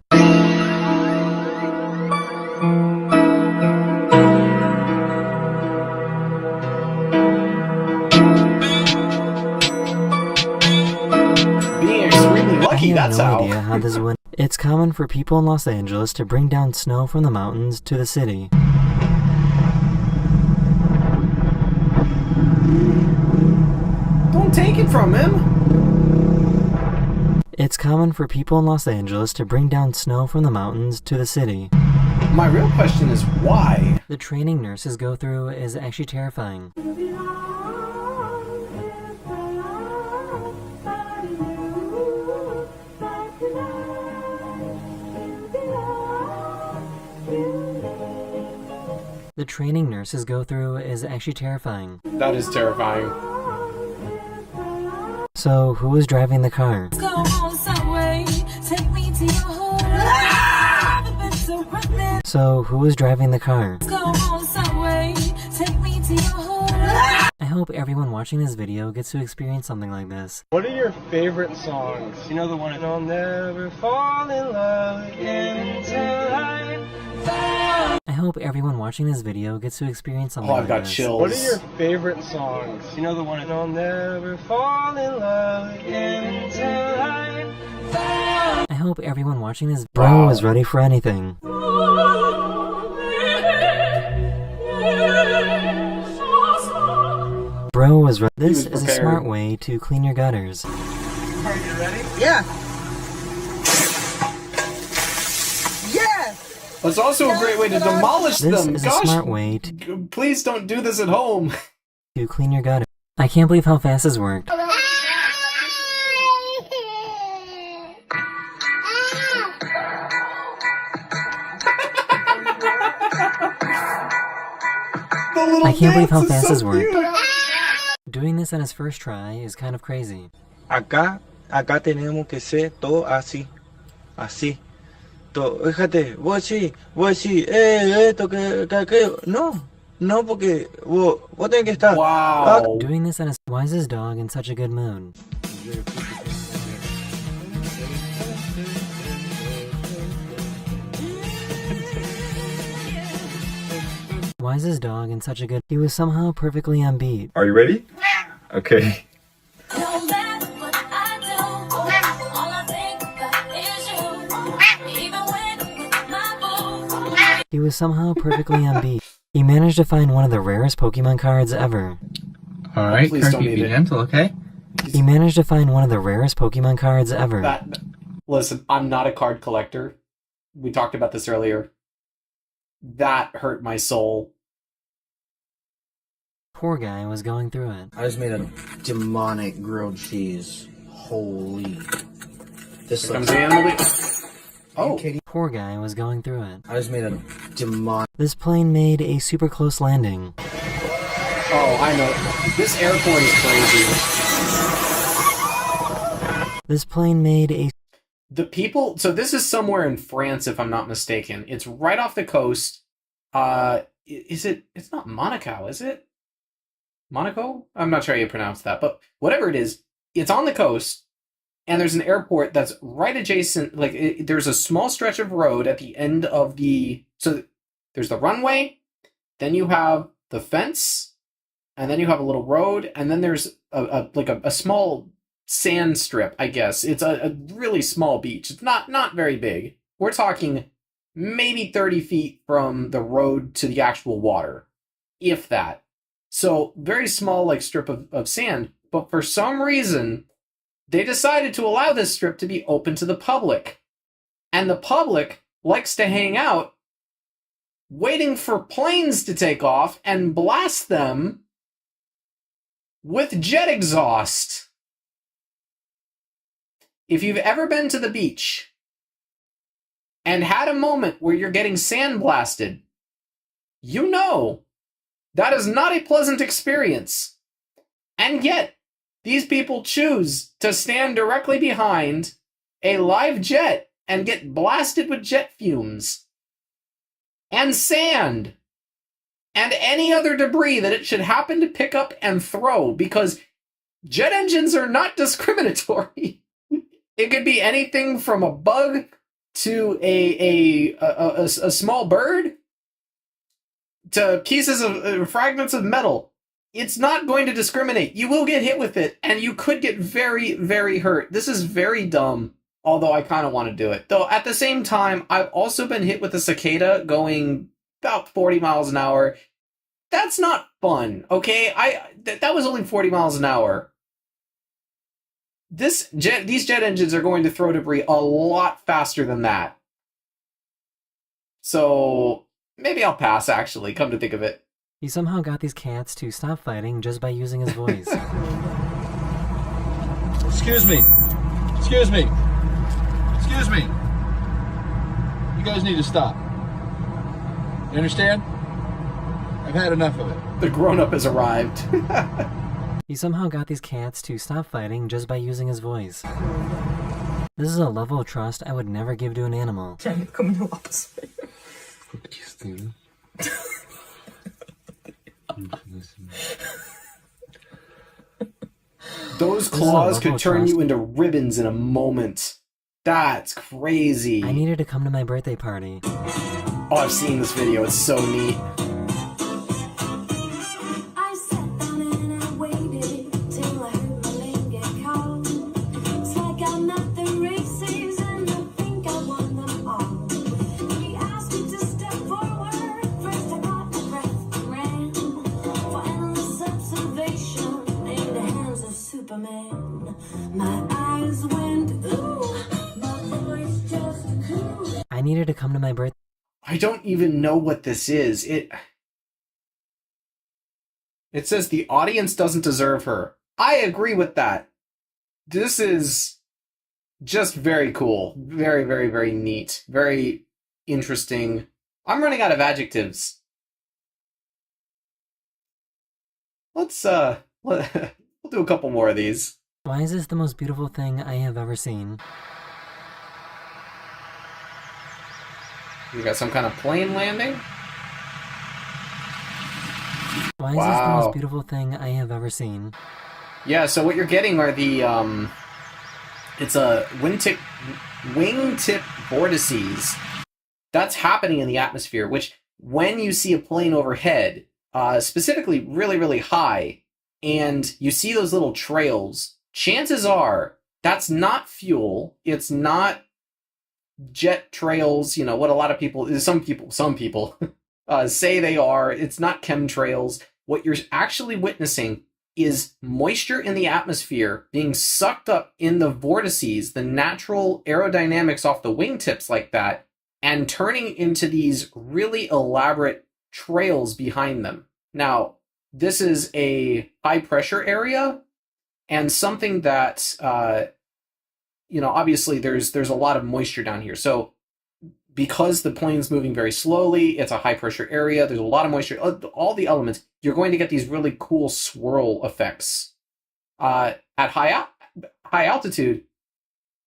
That's no idea how this went. It's common for people in Los Angeles to bring down snow from the mountains to the city. Don't take it from him. It's common for people in Los Angeles to bring down snow from the mountains to the city. My real question is why? The training nurses go through is actually terrifying. The training nurses go through is actually terrifying. That is terrifying. So, who was driving the car? So, who was driving the car? I hope everyone watching this video gets to experience something like this. What are your favorite songs? You know the one, I'll never fall in love again until I... I hope everyone watching this video gets to experience something I've got like this. chills. What are your favorite songs? You know the one, and I'll never fall in love again until I hope everyone watching this bro is ready for anything. Bro was ready. This is a smart way to clean your gutters. Are you ready? Yeah. Yeah. It's also a great way to demolish This them. is Gosh, a smart way to please don't do this at home. clean your gutters. I can't believe how fast this worked. I can't believe how fast this worked. Doing this on his first try is kind of crazy. Acá tenemos que ser todo así, así. Fíjate, vos sí, esto que aquello. No, porque vos tenés que estar. Wow. Doing this on his. Why is his dog in such a good mood? Why is his dog in such a good... He was somehow perfectly on beat. Are you ready? Okay. He was somehow perfectly on beat. He managed to find one of the rarest Pokemon cards ever. Alright, Please don't be need it. gentle, okay? He managed to find one of the rarest Pokemon cards ever. Listen, I'm not a card collector. We talked about this earlier. That hurt my soul. Poor guy was going through it. I just made a demonic grilled cheese. Holy. This Here comes the animal. Oh. Poor guy was going through it. I just made a demonic. This plane made a super close landing. Oh, I know. This airport is crazy. This plane made a... The people... So this is somewhere in France, if I'm not mistaken. It's right off the coast. Is it... It's not Monaco, is it? Monaco? I'm not sure how you pronounce that. But whatever it is, it's on the coast. And there's an airport that's right adjacent. Like, there's a small stretch of road at the end of the... So there's the runway. Then you have the fence. And then you have a little road. And then there's a small sand strip, I guess. It's a really small beach. It's not very big. We're talking maybe 30 feet from the road to the actual water. If that. So very small, like, strip of sand. But for some reason... They decided to allow this strip to be open to the public. And the public likes to hang out waiting for planes to take off and blast them with jet exhaust. If you've ever been to the beach and had a moment where you're getting sandblasted, you know that is not a pleasant experience. And yet, these people choose to stand directly behind a live jet and get blasted with jet fumes and sand and any other debris that it should happen to pick up and throw, because jet engines are not discriminatory. It could be anything from a bug to a small bird to pieces of fragments of metal. It's not going to discriminate. You will get hit with it, and you could get very, very hurt. This is very dumb, although I kind of want to do it. Though, at the same time, I've also been hit with a cicada going about 40 miles an hour. That's not fun, okay? That was only 40 miles an hour. These jet engines are going to throw debris a lot faster than that. So, maybe I'll pass, actually, come to think of it. He somehow got these cats to stop fighting just by using his voice. Excuse me. Excuse me. Excuse me. You guys need to stop. You understand? I've had enough of it. The grown-up has arrived. He somehow got these cats to stop fighting just by using his voice. This is a level of trust I would never give to an animal. Those claws could turn you into ribbons in a moment. That's crazy. I needed to come to my birthday party. Oh, I've seen this video. It's so neat. I sat down and I waited till I heard my name get called. It's like I'm at the races and I think I won them all. He asked me to step forward. First I got my breath and ran for endless observation in the hands of Superman. My eyes went ooh, my voice just cooed. I needed to come to my birthday. I don't even know what this is. It says the audience doesn't deserve her. I agree with that. This is just very cool. Very, very, very neat. Very interesting. I'm running out of adjectives. Let's we'll do a couple more of these. Why is this the most beautiful thing I have ever seen? You got some kind of plane landing? Why is this the most beautiful thing I have ever seen? Yeah, so what you're getting are the it's a wingtip vortices. That's happening in the atmosphere, which when you see a plane overhead, specifically really, really high, and you see those little trails, chances are that's not fuel, it's not jet trails, you know, what a lot of people, some people say they are. It's not chemtrails. What you're actually witnessing is moisture in the atmosphere being sucked up in the vortices, the natural aerodynamics off the wingtips like that, and turning into these really elaborate trails behind them. Now, this is a high pressure area and something that, you know, obviously there's a lot of moisture down here. So because the plane's moving very slowly, it's a high pressure area, there's a lot of moisture, all the elements, you're going to get these really cool swirl effects. At high altitude,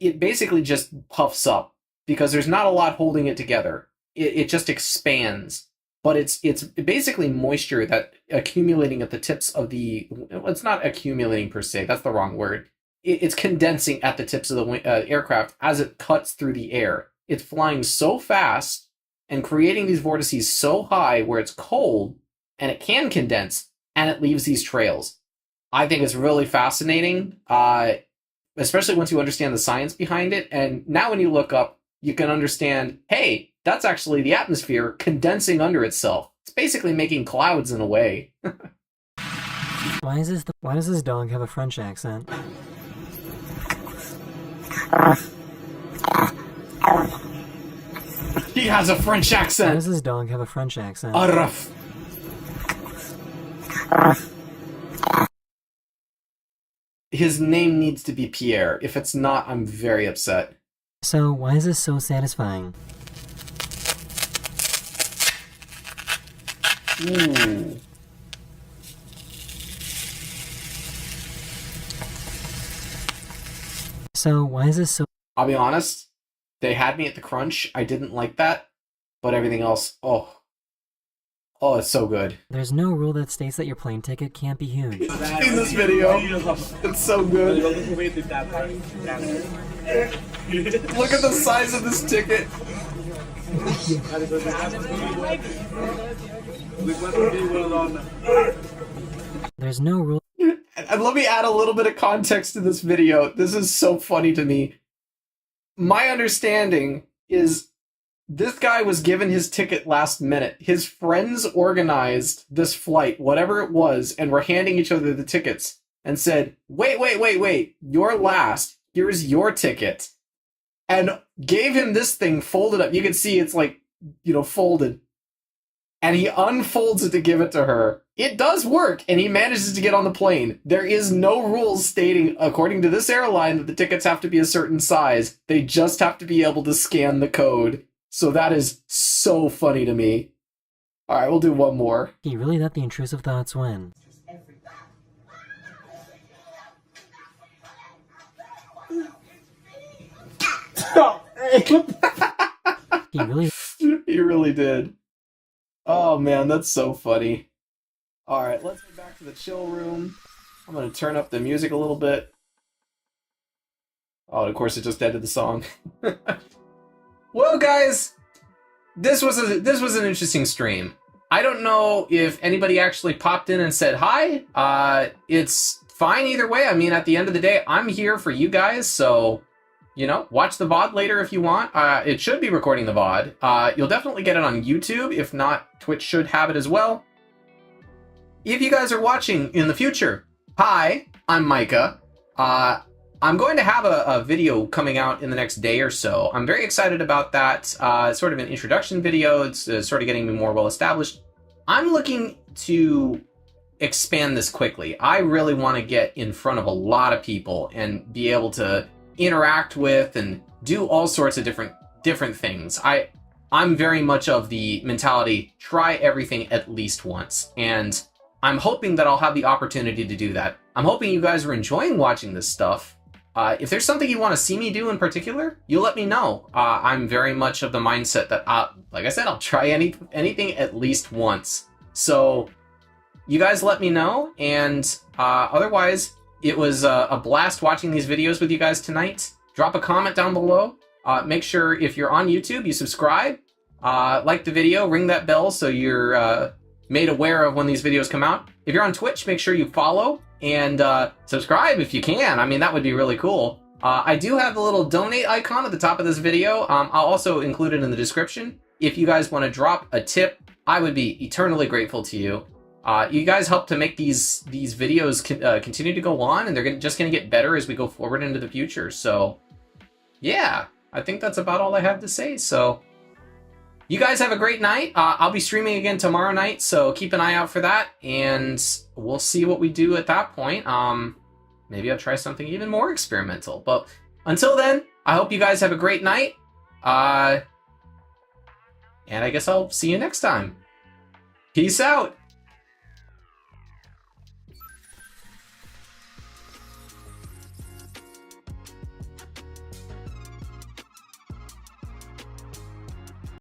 it basically just puffs up because there's not a lot holding it together. It just expands. But it's basically moisture that accumulating at the tips of the, it's not accumulating per se, that's the wrong word. It's condensing at the tips of the aircraft as it cuts through the air. It's flying so fast and creating these vortices so high where it's cold and it can condense and it leaves these trails. I think it's really fascinating, especially once you understand the science behind it. And now when you look up, you can understand, hey, that's actually the atmosphere condensing under itself. It's basically making clouds in a way. Why does this dog have a French accent? He has a French accent. Why does this dog have a French accent? Arrf. His name needs to be Pierre. If it's not, I'm very upset. So, why is this so satisfying? Ooh. So, why is this so... I'll be honest, they had me at the crunch. I didn't like that, but everything else, oh, it's so good. There's no rule that states that your plane ticket can't be huge. In this video, it's so good. Look at the size of this ticket. There's no rule. And let me add a little bit of context to this video. This is so funny to me. My understanding is this guy was given his ticket last minute. His friends organized this flight, whatever it was, and were handing each other the tickets and said, wait, you're last. Here's your ticket. And gave him this thing folded up. You can see it's like, you know, folded. And he unfolds it to give it to her. It does work, and he manages to get on the plane. There is no rules stating, according to this airline, that the tickets have to be a certain size. They just have to be able to scan the code. So that is so funny to me. Alright, we'll do one more. He really let the intrusive thoughts win. He really did. Oh man, that's so funny. Alright, let's go back to the chill room. I'm gonna turn up the music a little bit. Oh, of course, it just ended the song. Well, guys, this was an interesting stream. I don't know if anybody actually popped in and said hi. It's fine either way. I mean, at the end of the day, I'm here for you guys, so, you know, watch the VOD later if you want. It should be recording the VOD. You'll definitely get it on YouTube. If not, Twitch should have it as well. If you guys are watching in the future, hi, I'm Micah. I'm going to have a video coming out in the next day or so. I'm very excited about that. It's sort of an introduction video. It's sort of getting me more well established. I'm looking to expand this quickly. I really want to get in front of a lot of people and be able to interact with and do all sorts of different things. I'm very much of the mentality, try everything at least once. And I'm hoping that I'll have the opportunity to do that. I'm hoping you guys are enjoying watching this stuff. If there's something you want to see me do in particular, you let me know. I'm very much of the mindset that, like I said, I'll try anything at least once. So you guys let me know, and otherwise, it was a blast watching these videos with you guys tonight. Drop a comment down below. Make sure if you're on YouTube, you subscribe, like the video, ring that bell so you're made aware of when these videos come out. If you're on Twitch, make sure you follow and subscribe if you can. I mean, that would be really cool. I do have the little donate icon at the top of this video. I'll also include it in the description. If you guys want to drop a tip, I would be eternally grateful to you. You guys help to make these videos continue to go on, and they're just going to get better as we go forward into the future. So, yeah, I think that's about all I have to say. So, you guys have a great night. I'll be streaming again tomorrow night, so keep an eye out for that, and we'll see what we do at that point. Maybe I'll try something even more experimental. But until then, I hope you guys have a great night. And I guess I'll see you next time. Peace out.